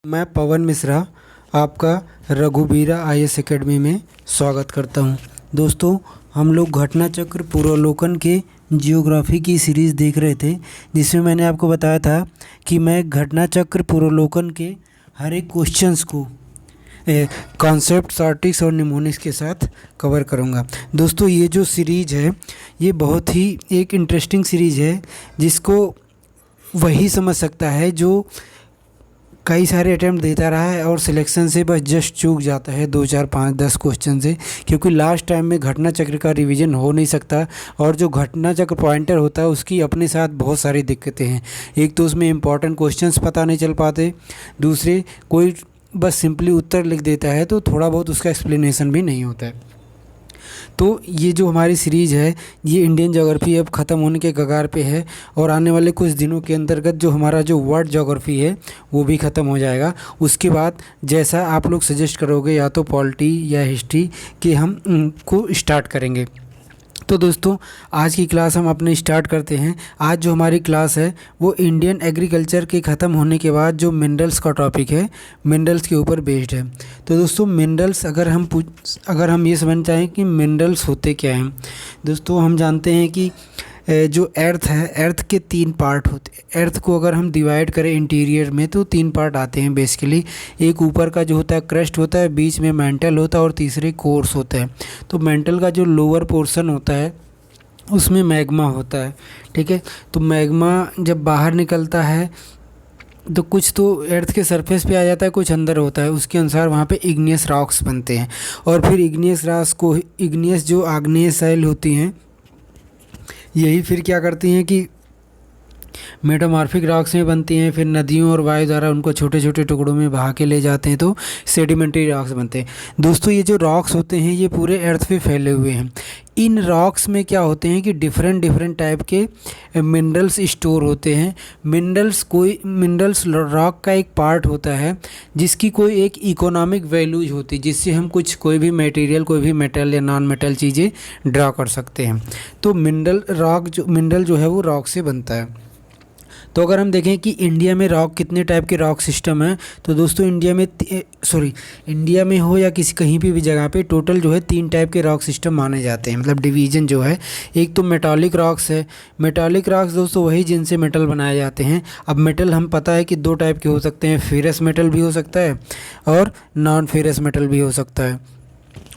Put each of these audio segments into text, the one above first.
मैं पवन मिश्रा आपका रघुबीरा IAS academy में स्वागत करता हूं। दोस्तों, हम लोग घटना चक्र पूर्वावलोकन के जियोग्राफी की सीरीज़ देख रहे थे, जिसमें मैंने आपको बताया था कि मैं घटना चक्र पूर्वावलोकन के हर एक क्वेश्चंस को कॉन्सेप्ट, आर्टिक्स और निमोनिक्स के साथ कवर करूंगा। दोस्तों, ये जो सीरीज़ है ये बहुत ही एक इंटरेस्टिंग सीरीज़ है, जिसको वही समझ सकता है जो कई सारे अटैम्प्ट देता रहा है और सिलेक्शन से बस जस्ट चूक जाता है 2 4 5 10 क्वेश्चन से, क्योंकि लास्ट टाइम में घटना चक्र का रिवीजन हो नहीं सकता और जो घटना चक्र पॉइंटर होता है उसकी अपने साथ बहुत सारी दिक्कतें हैं। एक तो उसमें इंपॉर्टेंट क्वेश्चंस पता नहीं चल पाते, दूसरे कोई बस सिंपली उत्तर लिख देता है तो थोड़ा बहुत उसका एक्सप्लेनेशन भी नहीं होता है। तो ये जो हमारी सीरीज़ है ये इंडियन ज्योग्राफी अब ख़त्म होने के कगार पे है और आने वाले कुछ दिनों के अंतर्गत जो हमारा जो वर्ल्ड ज्योग्राफी है वो भी ख़त्म हो जाएगा। उसके बाद जैसा आप लोग सजेस्ट करोगे, या तो पॉलिटी या हिस्ट्री, कि हम उनको स्टार्ट करेंगे। तो दोस्तों, आज की क्लास हम अपने स्टार्ट करते हैं। आज जो हमारी क्लास है वो इंडियन एग्रीकल्चर के ख़त्म होने के बाद जो मिनरल्स का टॉपिक है, मिनरल्स के ऊपर बेस्ड है। तो दोस्तों, मिनरल्स अगर हम ये समझना चाहें कि मिनरल्स होते क्या हैं, दोस्तों हम जानते हैं कि जो अर्थ है, अर्थ के 3 पार्ट होते हैं। अर्थ को अगर हम डिवाइड करें इंटीरियर में तो 3 पार्ट आते हैं बेसिकली। एक ऊपर का जो होता है क्रस्ट होता है, बीच में मेंटल होता है और तीसरे कोर्स होता है। तो मेंटल का जो लोअर पोर्शन होता है उसमें मैग्मा होता है, ठीक है। तो मैग्मा जब बाहर निकलता है तो कुछ तो अर्थ के सरफेस पे आ जाता है, कुछ अंदर होता है, उसके अनुसार वहाँ पे इग्नियस रॉक्स बनते हैं। और फिर इग्नियस जो आग्नेय शैल होती हैं, यही फिर क्या करती हैं कि मेटामॉर्फिक रॉक्स में बनती हैं, फिर नदियों और वायु द्वारा उनको छोटे छोटे टुकड़ों में बहा के ले जाते हैं तो सेडिमेंट्री रॉक्स बनते हैं। दोस्तों, ये जो रॉक्स होते हैं ये पूरे अर्थ पे फैले हुए हैं। इन रॉक्स में क्या होते हैं कि डिफरेंट टाइप के मिनरल्स स्टोर होते हैं। मिनरल्स रॉक का एक पार्ट होता है जिसकी कोई एक इकोनॉमिक वैल्यूज होती है, जिससे हम कोई भी मटेरियल, कोई भी मेटल या नॉन मेटल चीज़ें ड्रा कर सकते हैं। तो मिनरल जो है वो रॉक से बनता है। तो अगर हम देखें कि इंडिया में कितने टाइप के रॉक सिस्टम हैं, तो दोस्तों इंडिया में हो या कहीं भी जगह पे टोटल जो है 3 टाइप के रॉक सिस्टम माने जाते हैं। मतलब डिवीज़न जो है, एक तो मेटालिक रॉक्स है। मेटालिक रॉक्स दोस्तों वही जिनसे मेटल बनाए जाते हैं। अब मेटल हम पता है कि 2 टाइप के हो सकते हैं, फेरस मेटल भी हो सकता है और नॉन फेरस मेटल भी हो सकता है।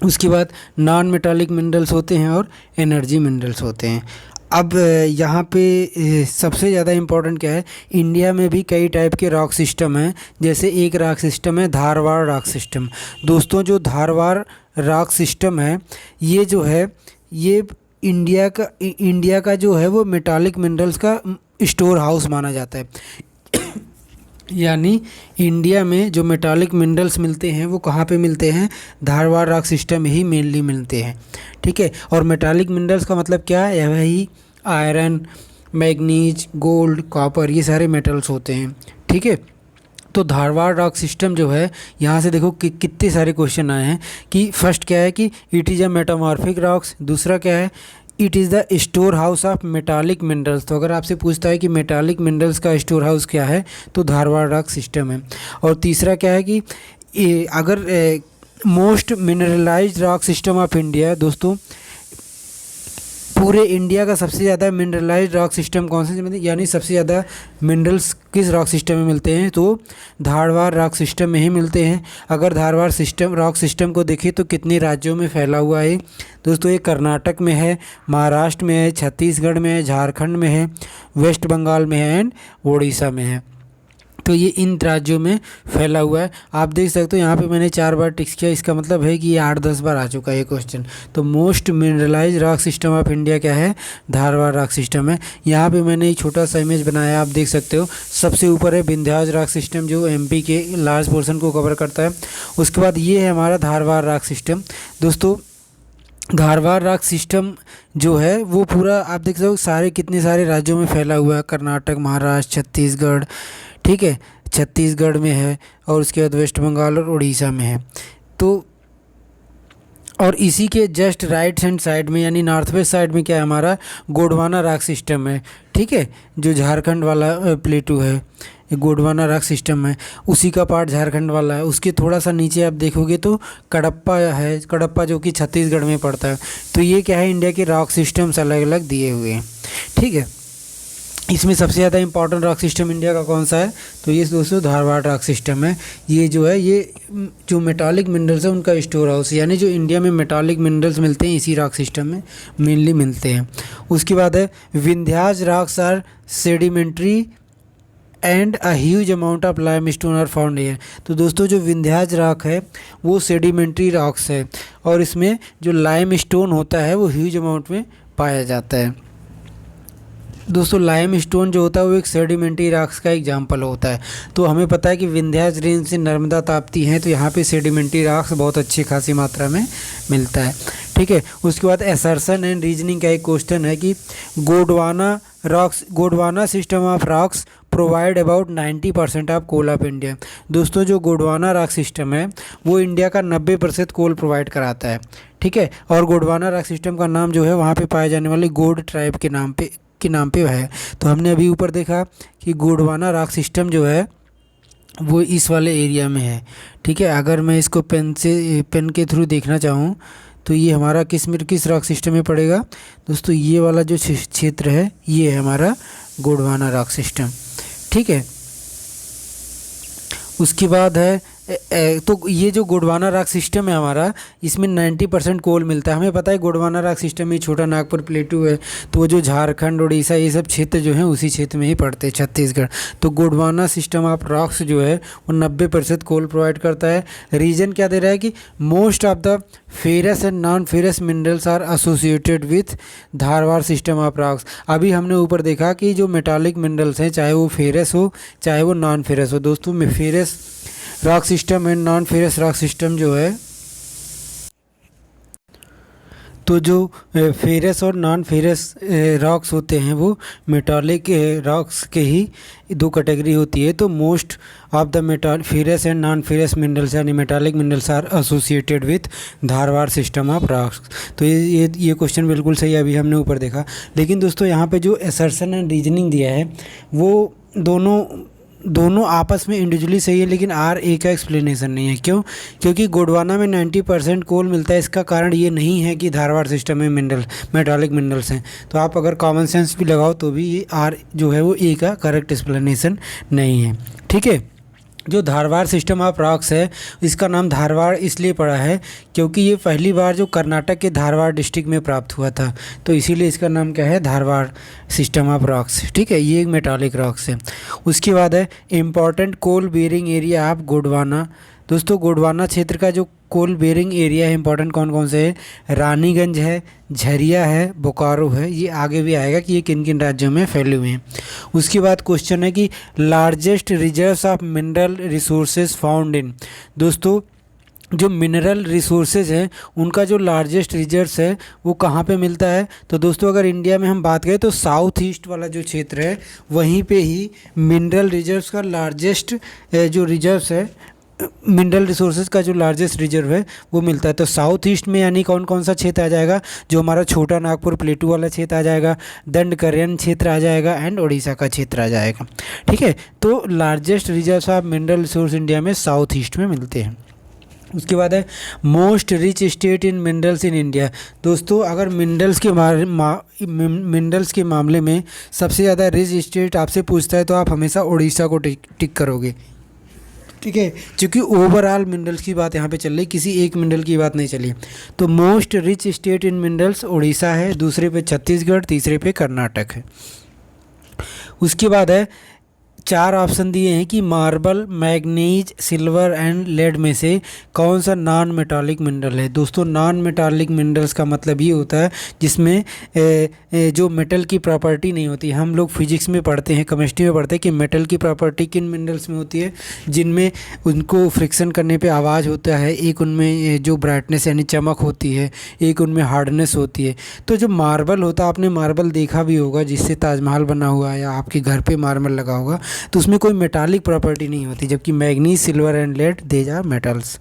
उसके बाद नॉन मेटालिक मिनरल्स होते हैं और एनर्जी मिनरल्स होते हैं। अब यहाँ पे सबसे ज़्यादा इम्पोर्टेंट क्या है, इंडिया में भी कई टाइप के रॉक सिस्टम हैं। जैसे एक रॉक सिस्टम है धारवाड़ रॉक सिस्टम। दोस्तों, जो धारवाड़ रॉक सिस्टम है ये जो है ये इंडिया का जो है वो मेटालिक मिनरल्स का स्टोर हाउस माना जाता है। यानी इंडिया में जो मेटालिक मिनरल्स मिलते हैं वो कहाँ पे मिलते हैं, धारवाड़ रॉक सिस्टम ही मेनली मिलते हैं, ठीक है। और मेटालिक मिनरल्स का मतलब क्या है, वही आयरन, मैग्नीज, गोल्ड, कॉपर, ये सारे मेटल्स होते हैं, ठीक है। तो धारवाड़ रॉक सिस्टम जो है, यहाँ से देखो कि कितने सारे क्वेश्चन आए हैं कि फर्स्ट क्या है कि it is a metamorphic rocks. दूसरा क्या है, it is the store house of metallic minerals. तो अगर आपसे पूछता है कि मेटालिक मिनरल्स का स्टोर हाउस क्या है, तो धारवाड़ रॉक सिस्टम है। और तीसरा क्या है कि अगर most mineralised rock system of India, दोस्तों पूरे इंडिया का सबसे ज़्यादा मिनरलाइज्ड रॉक सिस्टम कौन से, मतलब यानी सबसे ज़्यादा मिनरल्स किस रॉक सिस्टम में मिलते हैं, तो धारवाड़ रॉक सिस्टम में ही मिलते हैं। अगर धारवाड़ रॉक सिस्टम को देखें तो कितने राज्यों में फैला हुआ है, दोस्तों ये कर्नाटक में है, महाराष्ट्र में है, छत्तीसगढ़ में है, झारखंड में है, वेस्ट बंगाल में है एंड उड़ीसा में है। तो ये इन राज्यों में फैला हुआ है। आप देख सकते हो यहाँ पे मैंने 4 बार टिक्स किया, इसका मतलब है कि ये 8-10 बार आ चुका है ये क्वेश्चन। तो most mineralise rock system of India क्या है, धारवाड़ रॉक सिस्टम है। यहाँ पे मैंने एक छोटा सा इमेज बनाया, आप देख सकते हो। सबसे ऊपर है विंध्याच रॉक सिस्टम जो एमपी के लार्ज पोर्शन को कवर करता है। उसके बाद ये है हमारा धारवाड़ रॉक सिस्टम। दोस्तों, धारवाड़ रॉक सिस्टम जो है वो पूरा आप देख सकते हो कितने सारे राज्यों में फैला हुआ है, कर्नाटक, महाराष्ट्र, छत्तीसगढ़, ठीक है, छत्तीसगढ़ में है और उसके बाद वेस्ट बंगाल और उड़ीसा में है। तो और इसी के जस्ट राइट हैंड साइड में यानी नॉर्थ वेस्ट साइड में क्या है, हमारा गोंडवाना रॉक सिस्टम है, ठीक है, जो झारखंड वाला प्लेटू है। ये गोंडवाना रॉक सिस्टम है, उसी का पार्ट झारखंड वाला है। उसके थोड़ा सा नीचे आप देखोगे तो कडप्पा है, कडप्पा जो कि छत्तीसगढ़ में पड़ता है। तो ये क्या है, इंडिया के रॉक सिस्टम्स अलग अलग दिए हुए हैं, ठीक है। इसमें सबसे ज़्यादा इंपॉर्टेंट रॉक सिस्टम इंडिया का कौन सा है, तो ये दोस्तों धारवाड़ रॉक सिस्टम है। ये जो है, ये जो मेटालिक मिनरल्स है उनका स्टोर हाउस, यानी जो इंडिया में मेटालिक मिनरल्स मिलते हैं इसी रॉक सिस्टम में मेनली मिलते हैं। उसके बाद है Vindhyas rocks are sedimentary and a huge amount of limestone are found here. तो दोस्तों जो विंध्याज रॉक है वो सेडिमेंट्री रॉक्स है, और इसमें जो लाइमस्टोन होता है वो ह्यूज अमाउंट में पाया जाता है। दोस्तों लाइमस्टोन जो होता है वो एक सेडिमेंट्री रॉक्स का एग्जांपल होता है। तो हमें पता है कि विंध्याज रेंज से नर्मदा ताप्ती हैं, तो यहाँ पे सेडिमेंट्री रॉक्स बहुत अच्छी खासी मात्रा में मिलता है, ठीक है। उसके बाद असर्शन एंड रीजनिंग का एक क्वेश्चन है कि Gondwana system of rocks provide about 90% of coal of India. दोस्तों जो गोंडवाना रॉक सिस्टम है वो इंडिया का 90% कोल प्रोवाइड कराता है, ठीक है। और गोंडवाना रॉक सिस्टम का नाम जो है वहाँ पे पाए जाने वाले गोंड ट्राइब के नाम पे है। तो हमने अभी ऊपर देखा कि गोंडवाना रॉक सिस्टम जो है वो इस वाले एरिया में है, ठीक है। अगर मैं इसको पेन के थ्रू देखना चाहूँ तो ये हमारा किस रॉक सिस्टम में पड़ेगा दोस्तों, ये वाला जो क्षेत्र है ये है हमारा गोंडवाना रॉक सिस्टम, ठीक है। उसके बाद है तो ये जो गोंडवाना रॉक सिस्टम है हमारा, इसमें 90% कोल मिलता है। हमें पता है गोंडवाना रॉक सिस्टम में छोटा नागपुर प्लेटू है, तो वो जो झारखंड उड़ीसा ये सब क्षेत्र जो हैं उसी क्षेत्र में ही पड़ते हैं, छत्तीसगढ़। तो गोंडवाना सिस्टम ऑफ रॉक्स जो है वो 90% कोल प्रोवाइड करता है। रीजन क्या दे रहा है कि most of the ferrous and non ferrous minerals are associated with Dharwad system of rocks. अभी हमने ऊपर देखा कि जो मेटालिक मिनरल्स हैं चाहे वो फेरस हो चाहे वो नॉन फेरस हो, दोस्तों में ferrous rock system and non ferrous rock system जो है, तो जो फेरस और नॉन फेरस रॉक्स होते हैं वो मेटालिक रॉक्स के ही दो कैटेगरी होती है। तो most of the ferrous and non ferrous minerals यानी metallic minerals are associated with Dharwad system of rocks. तो ये क्वेश्चन बिल्कुल सही अभी हमने ऊपर देखा। लेकिन दोस्तों यहाँ पे जो असर्शन एंड रीजनिंग दिया है वो दोनों आपस में इंडिविजुअली सही है, लेकिन RA का एक्सप्लेनेशन नहीं है। क्यों? क्योंकि गोंडवाना में 90% कोल मिलता है। इसका कारण ये नहीं है कि धारवाड़ सिस्टम में मेटालिक मिनरल्स हैं। तो आप अगर कॉमन सेंस भी लगाओ तो भी ये R जो है वो A का करेक्ट एक्सप्लेनेशन नहीं है, ठीक है। जो धारवाड़ सिस्टम ऑफ रॉक्स है इसका नाम धारवाड़ इसलिए पड़ा है क्योंकि ये पहली बार जो कर्नाटक के धारवाड़ डिस्ट्रिक्ट में प्राप्त हुआ था, तो इसीलिए इसका नाम क्या है, धारवाड़ सिस्टम ऑफ रॉक्स, ठीक है। ये एक मेटालिक रॉक्स है। उसके बाद है important coal bearing area of Gondwana. दोस्तों गोंडवाना क्षेत्र का जो कोल बेरिंग एरिया है इंपॉर्टेंट कौन कौन से है, रानीगंज है, झरिया है, बोकारो है। ये आगे भी आएगा कि ये किन किन राज्यों में फैले हुए हैं। उसके बाद क्वेश्चन है कि largest reserves of mineral resources found in. दोस्तों जो मिनरल रिसोर्सेज हैं उनका जो लार्जेस्ट रिजर्व्स है वो कहाँ पे मिलता है, तो दोस्तों अगर इंडिया में हम बात करें तो साउथ ईस्ट वाला जो क्षेत्र है वहीं पे ही मिनरल रिजर्व्स का लार्जेस्ट जो रिजर्व्स है, मिनरल रिसोर्सेज का जो लार्जेस्ट रिजर्व है वो मिलता है। तो साउथ ईस्ट में यानी कौन कौन सा क्षेत्र आ जाएगा, जो हमारा छोटा नागपुर प्लेटू वाला क्षेत्र आ जाएगा, दंडकरन क्षेत्र आ जाएगा एंड उड़ीसा का क्षेत्र आ जाएगा, ठीक है। तो largest reserve of mineral resource India में साउथ ईस्ट में मिलते हैं। उसके बाद है most rich state in minerals in India. दोस्तों अगर मिनरल्स के मामले में सबसे ज़्यादा रिच स्टेट आपसे पूछता है तो आप हमेशा उड़ीसा को टिक करोगे, ठीक है, क्योंकि ओवरऑल मिनरल्स की बात यहाँ पे चल रही, किसी एक मिनरल की बात नहीं चली। तो most rich state in minerals Orissa है, दूसरे पे छत्तीसगढ़, तीसरे पे कर्नाटक है। उसके बाद है 4 ऑप्शन दिए हैं कि marble, manganese, silver and lead में से कौन सा नॉन मेटालिक मिनरल है। दोस्तों नॉन मेटालिक मिनरल्स का मतलब ये होता है जिसमें जो मेटल की प्रॉपर्टी नहीं होती। हम लोग फिजिक्स में पढ़ते हैं, केमिस्ट्री में पढ़ते हैं कि मेटल की प्रॉपर्टी किन मिनरल्स में होती है, जिनमें उनको फ्रिक्शन करने पे आवाज़ होता है। एक उनमें जो ब्राइटनेस यानी चमक होती है, एक उनमें हार्डनेस होती है। तो जो मार्बल होता है, आपने मार्बल देखा भी होगा जिससे ताजमहल बना हुआ है या आपके घर पे मार्बल लगा होगा, तो उसमें कोई मेटालिक प्रॉपर्टी नहीं होती, जबकि manganese, silver and lead they are metals.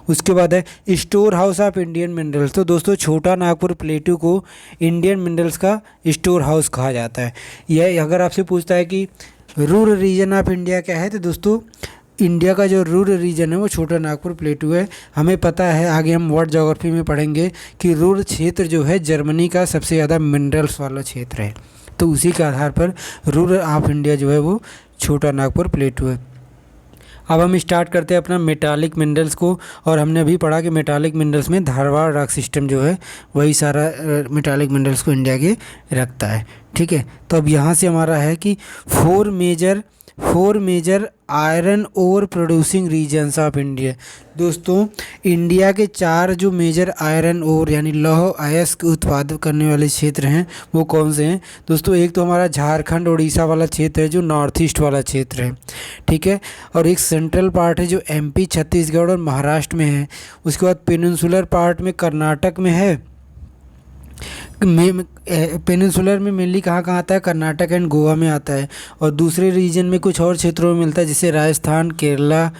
उसके बाद है store house of Indian minerals. तो दोस्तों छोटा नागपुर प्लेटू को इंडियन मिनरल्स का स्टोर हाउस कहा जाता है। यह अगर आपसे पूछता है कि रूरल रीजन ऑफ इंडिया क्या है? तो दोस्तों इंडिया का जो रूरल रीजन है वो छोटा नागपुर प्लेटू है। हमें पता है, आगे हम वर्ल्ड ज्योग्राफी में पढ़ेंगे कि रूरल क्षेत्र जो है जर्मनी का सबसे ज़्यादा मिनरल्स वाला क्षेत्र है। तो उसी के आधार पर रूरल ऑफ इंडिया जो है वो छोटा नागपुर प्लेटू है। अब हम स्टार्ट करते हैं अपना मेटालिक मिनरल्स को। और हमने अभी पढ़ा कि मेटालिक मिनरल्स में धारवाड़ रॉक सिस्टम जो है वही सारा मेटालिक मिनरल्स को इंडिया के रखता है। ठीक है, तो अब यहाँ से हमारा है कि four major iron ore producing regions of India. दोस्तों इंडिया के 4 जो मेजर आयरन ओर यानी लौह अयस्क उत्पादन करने वाले क्षेत्र हैं वो कौन से हैं? दोस्तों एक तो हमारा झारखंड उड़ीसा वाला क्षेत्र है जो नॉर्थ ईस्ट वाला क्षेत्र है। ठीक है, और एक सेंट्रल पार्ट है जो एमपी, छत्तीसगढ़ और महाराष्ट्र में है। उसके बाद पेनिनसुलर पार्ट में कर्नाटक में है। पेनिनसुलर में मेनली कहाँ कहाँ आता है? कर्नाटक एंड गोवा में आता है। और दूसरे रीजन में कुछ और क्षेत्रों में मिलता है जैसे राजस्थान, केरला,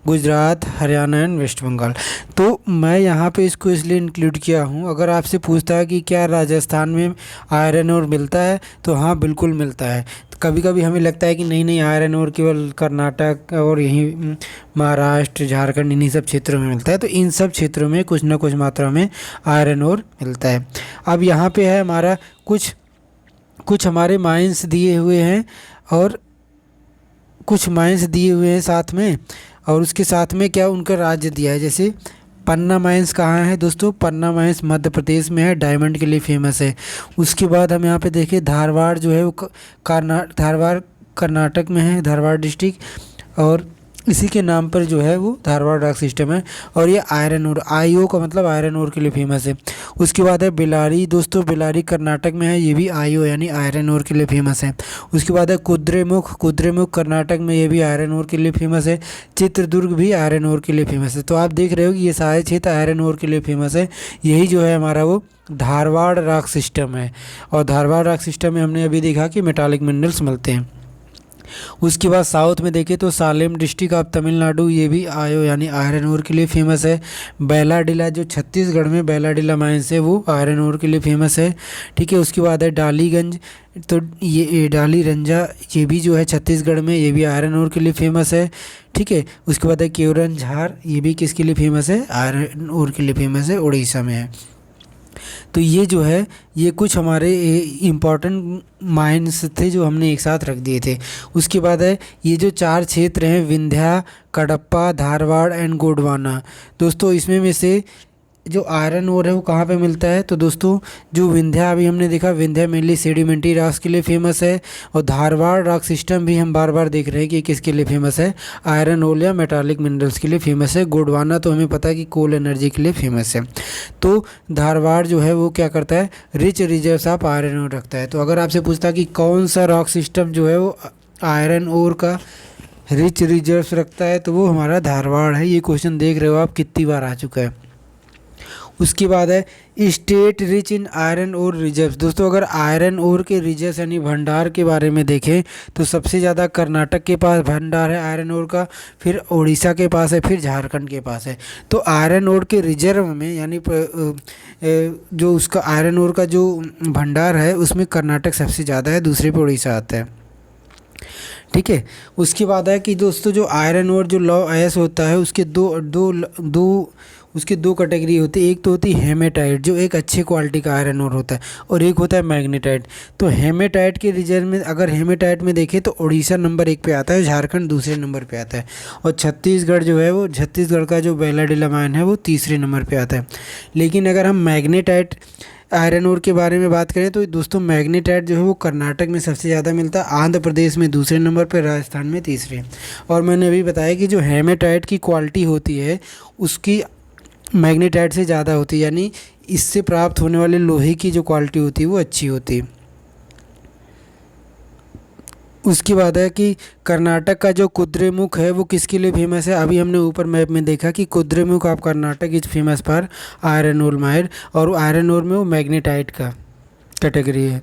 गुजरात, हरियाणा एंड वेस्ट बंगाल। तो मैं यहाँ पे इसको इसलिए इंक्लूड किया हूँ, अगर आपसे पूछता है कि क्या राजस्थान में आयरन ओर मिलता है, तो हाँ बिल्कुल मिलता है। कभी कभी हमें लगता है कि नहीं आयरन ओर केवल कर्नाटक और यहीं महाराष्ट्र, झारखंड इन्हीं सब क्षेत्रों में मिलता है। तो इन सब क्षेत्रों में कुछ ना कुछ मात्रा में आयरन ओर मिलता है। अब यहाँ पे है हमारा कुछ हमारे माइंस दिए हुए हैं और कुछ माइंस दिए हुए हैं साथ में, और उसके साथ में क्या उनका राज्य दिया है। जैसे पन्ना माइंस कहाँ है दोस्तों? पन्ना माइंस मध्य प्रदेश में है, डायमंड के लिए फेमस है। उसके बाद हम यहाँ पे देखें धारवाड़ जो है वो धारवाड़ कर्नाटक में है, धारवाड़ डिस्ट्रिक्ट, और इसी के नाम पर जो है वो धारवाड़ रॉक सिस्टम है। और ये आयरन ओर, आईओ का मतलब आयरन ओर के लिए फेमस है। उसके बाद है बेलारी। दोस्तों बेलारी कर्नाटक में है, ये भी आईओ यानी आयरन ओर के लिए फेमस है। उसके बाद है कुद्रेमुख कर्नाटक में, ये भी आयरन ओर के लिए फेमस है। चित्रदुर्ग भी आयरन ओर के लिए फेमस है। तो आप देख रहे हो कि ये सारे क्षेत्र आयरन ओर के लिए फेमस है। यही जो है हमारा वो धारवाड़ रॉक सिस्टम है। और धारवाड़ रॉक सिस्टम में हमने अभी देखा कि मेटालिक मिनरल्स मिलते हैं। उसके बाद साउथ में देखें तो सालेम डिस्ट्रिक्ट ऑफ तमिलनाडु, ये भी आयो यानी आयरन ओर के लिए फेमस है। बैलाडिला जो छत्तीसगढ़ में बैलाडिला माइंस है वो आयरन ओर के लिए फेमस है। ठीक है, उसके बाद है डालीगंज, तो ये डाली रंजा, ये भी जो है छत्तीसगढ़ में, ये भी आयरन ओर के लिए फेमस है। ठीक है, उसके बाद है केवरन झार, ये भी किसके लिए फेमस है? आयरन ओर के लिए फेमस है, उड़ीसा में है। तो ये जो है ये कुछ हमारे इम्पॉर्टेंट माइंस थे जो हमने एक साथ रख दिए थे। उसके बाद है ये जो 4 क्षेत्र हैं विंध्या, कडप्पा, धारवाड़ एंड गोंडवाना। दोस्तों इसमें में से जो आयरन ओर है वो कहाँ पे मिलता है? तो दोस्तों जो विंध्या अभी हमने देखा, विंध्या मेनली सेडिमेंट्री रॉक्स के लिए फेमस है। और धारवाड़ रॉक सिस्टम भी हम बार बार देख रहे हैं कि किसके लिए फेमस है? आयरन ओर या मेटालिक मिनरल्स के लिए फेमस है। गोंडवाना तो हमें पता है कि कोल एनर्जी के लिए फेमस है। तो धारवाड़ जो है वो क्या करता है? Rich reserves of iron ore रखता है। तो अगर आपसे पूछता कि कौन सा रॉक सिस्टम जो है वो आयरन ओर का रिच रिजर्व्स रखता है, तो वो हमारा धारवाड़ है। ये क्वेश्चन देख रहे हो आप कितनी बार आ चुका है। उसके बाद है state rich in iron ore reserves. दोस्तों अगर आयरन ओर के रिजर्व्स यानी भंडार के बारे में देखें तो सबसे ज़्यादा कर्नाटक के पास भंडार है आयरन ओर का, फिर उड़ीसा के पास है, फिर झारखंड के पास है। तो आयरन ओर के रिजर्व में यानी जो उसका आयरन ओर का जो भंडार है उसमें कर्नाटक सबसे ज़्यादा है, दूसरे पे उड़ीसा आता है। ठीक है, उसके बाद है कि दोस्तों जो आयरन ओर जो लौह अयस्क होता है उसके दो कैटेगरी होती है। एक तो होती है हेमेटाइट जो एक अच्छे क्वालिटी का आयरन ओर होता है, और एक होता है मैग्नेटाइट। तो हेमेटाइट के रिजर्व में अगर हेमेटाइट में देखें तो उड़ीसा नंबर 1 पे आता है, झारखंड दूसरे नंबर पे आता है, और छत्तीसगढ़ जो है वो छत्तीसगढ़ का जो बैलाडिला माइन है वो तीसरे नंबर पे आता है। लेकिन अगर हम मैग्नेटाइट आयरन ओर के बारे में बात करें तो दोस्तों मैग्नेटाइट जो है वो कर्नाटक में सबसे ज़्यादा मिलता है, आंध्र प्रदेश में दूसरे नंबर पर, राजस्थान में तीसरे। और मैंने अभी बताया कि जो हेमेटाइट की क्वालिटी होती है उसकी मैग्नेटाइट से ज़्यादा होती है, यानी इससे प्राप्त होने वाले लोहे की जो क्वालिटी होती है वो अच्छी होती है। उसके बाद है कि कर्नाटक का जो कुद्रेमुख है वो किसके लिए फेमस है? अभी हमने ऊपर मैप में देखा कि Kudremukh of Karnataka is famous for iron ore mined, और आयरन ओर में वो मैग्नेटाइट का कैटेगरी है।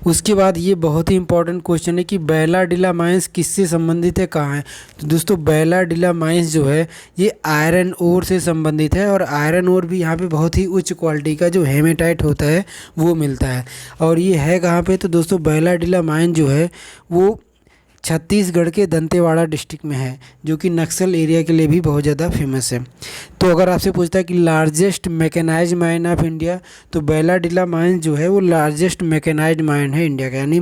उसके बाद ये बहुत ही इंपॉर्टेंट क्वेश्चन है कि बैलाडिला माइंस किससे संबंधित है, कहाँ है? तो दोस्तों बैलाडिला माइंस जो है ये आयरन ओर से संबंधित है, और आयरन ओर भी यहाँ पे बहुत ही उच्च क्वालिटी का जो हेमेटाइट होता है वो मिलता है। और ये है कहाँ पे? तो दोस्तों बैलाडिला माइन जो है वो छत्तीसगढ़ के दंतेवाड़ा डिस्ट्रिक्ट में है, जो कि नक्सल एरिया के लिए भी बहुत ज़्यादा फेमस है। तो अगर आपसे पूछता है कि largest mechanised mine of India, तो बैलाडीला माइन जो है वो लार्जेस्ट मैकेनाइज्ड माइन है इंडिया का, यानी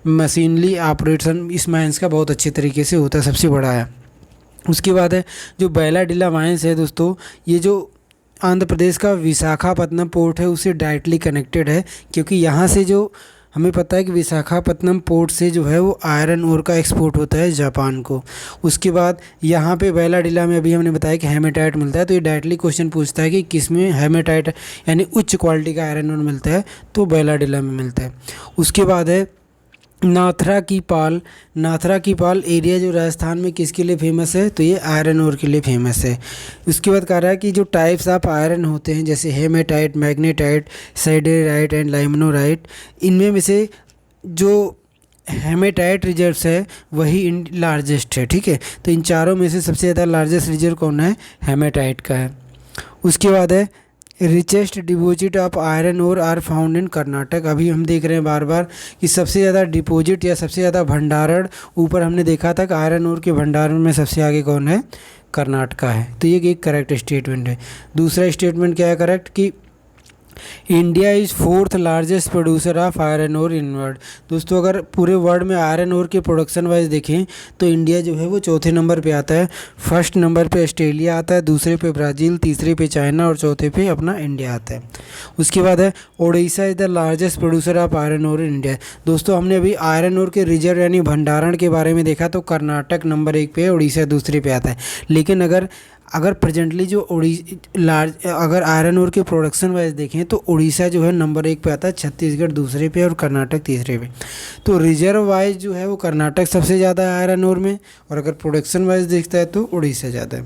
मशीनरी ऑपरेशन इस माइंस का बहुत अच्छे तरीके से होता है, सबसे बड़ा है। उसके बाद है जो बैलाडीला माइंस है दोस्तों, ये जो आंध्र प्रदेश का विशाखापत्तनम पोर्ट है उससे डायरेक्टली कनेक्टेड है, क्योंकि यहाँ से जो हमें पता है कि विशाखापत्तनम पोर्ट से जो है वो आयरन ओर का एक्सपोर्ट होता है जापान को। उसके बाद यहाँ पे बैलाडीला में अभी हमने बताया कि हेमेटाइट मिलता है, तो ये डायरेक्टली क्वेश्चन पूछता है कि किस में हेमेटाइट यानी उच्च क्वालिटी का आयरन ओर मिलता है, तो बैलाडीला में मिलता है। उसके बाद है नाथरा की पाल एरिया जो राजस्थान में किसके लिए फेमस है, तो ये आयरन ओर के लिए फेमस है। उसके बाद कह रहा है कि जो टाइप्स ऑफ आयरन होते हैं जैसे हेमेटाइट, मैग्नेटाइट, साइडेराइट एंड लाइमनोराइट, इनमें में से जो हेमेटाइट रिजर्व्स है वही लार्जेस्ट है। ठीक है, तो इन चारों में से सबसे ज़्यादा लार्जेस्ट रिजर्व कौन है, हेमेटाइट का है। उसके बाद है richest deposit of iron ore are found in Karnataka. अभी हम देख रहे हैं बार बार कि सबसे ज़्यादा डिपॉजिट या सबसे ज़्यादा भंडारण, ऊपर हमने देखा था कि आयरन ओर के भंडारण में सबसे आगे कौन है, कर्नाटक है। तो ये एक करेक्ट स्टेटमेंट है। दूसरा स्टेटमेंट क्या है करेक्ट, कि India is fourth largest producer of iron ore in world. दोस्तों अगर पूरे वर्ल्ड में आयरन ओर के प्रोडक्शन वाइज देखें तो इंडिया जो है वो चौथे नंबर पे आता है। फर्स्ट नंबर पे ऑस्ट्रेलिया आता है, दूसरे पे ब्राज़ील, तीसरे पे चाइना और चौथे पे अपना इंडिया आता है। उसके बाद है Odisha is the largest producer of iron ore in India. दोस्तों हमने अभी आयरन ओर के रिजर्व यानी भंडारण के बारे में देखा, तो कर्नाटक नंबर 1 पे है, उड़ीसा दूसरे पे आता है। लेकिन अगर प्रेजेंटली जो अगर आयरन ओर के प्रोडक्शन वाइज देखें तो उड़ीसा जो है नंबर 1 पे आता है, छत्तीसगढ़ दूसरे पे और कर्नाटक तीसरे पे। तो रिजर्व वाइज जो है वो कर्नाटक सबसे ज़्यादा है आयरन ओर में, और अगर प्रोडक्शन वाइज देखता है तो उड़ीसा ज़्यादा है।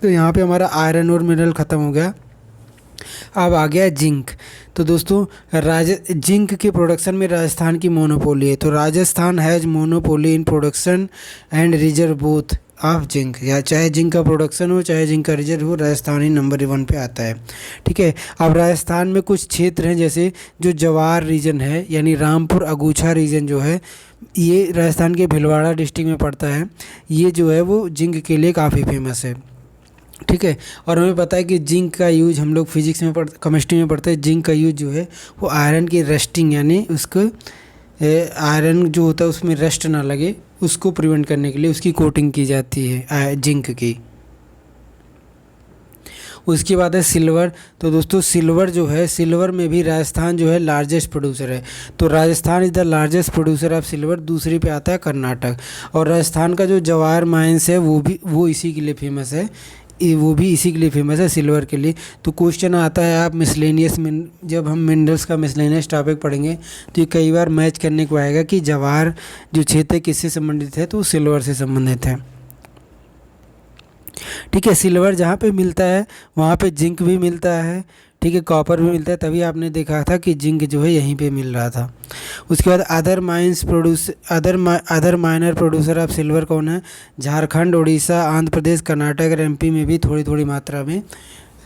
तो यहाँ पे हमारा आयरन ओर मिनरल ख़त्म हो गया। अब आ गया जिंक। तो दोस्तों जिंक के प्रोडक्शन में राजस्थान की मोनोपोली है। तो Rajasthan has monopoly in production and reserve both of zinc, या चाहे जिंक का प्रोडक्शन हो चाहे जिंक का रिजर्व हो, राजस्थान ही नंबर 1 पे आता है। ठीक है, अब राजस्थान में कुछ क्षेत्र हैं जैसे जो जवार रीजन है यानी रामपुर अगूछा रीजन जो है, ये राजस्थान के भीलवाड़ा डिस्ट्रिक्ट में पड़ता है। ये जो है वो जिंक के लिए काफ़ी फेमस है। ठीक है, और हमें पता है कि जिंक का यूज हम लोग फिजिक्स में केमिस्ट्री में पढ़ते हैं। जिंक का यूज जो है वो आयरन की रस्टिंग यानी उसको आयरन जो होता है उसमें रस्ट ना लगे उसको प्रिवेंट करने के लिए उसकी कोटिंग की जाती है जिंक की। उसके बाद है सिल्वर। तो दोस्तों सिल्वर जो है, सिल्वर में भी राजस्थान जो है लार्जेस्ट प्रोड्यूसर है। तो Rajasthan is the largest producer of silver, दूसरे पे आता है कर्नाटक। और राजस्थान का जो जवाहर माइंस है वो इसी के लिए फेमस है, वो भी इसी के लिए फेमस है, सिल्वर के लिए। तो क्वेश्चन आता है आप मिसलेनियस जब हम मिनरल्स का मिसलेनियस टॉपिक पढ़ेंगे तो ये कई बार मैच करने को आएगा कि जवाहर जो क्षेत्र है किससे संबंधित है, तो सिल्वर से संबंधित है। ठीक है, सिल्वर जहाँ पे मिलता है वहाँ पे जिंक भी मिलता है। ठीक है, कॉपर भी मिलता है, तभी आपने देखा था कि जिंक जो है यहीं पे मिल रहा था। उसके बाद other minor producer of silver कौन है, झारखंड, उड़ीसा, आंध्र प्रदेश, कर्नाटक और एमपी में भी थोड़ी थोड़ी मात्रा में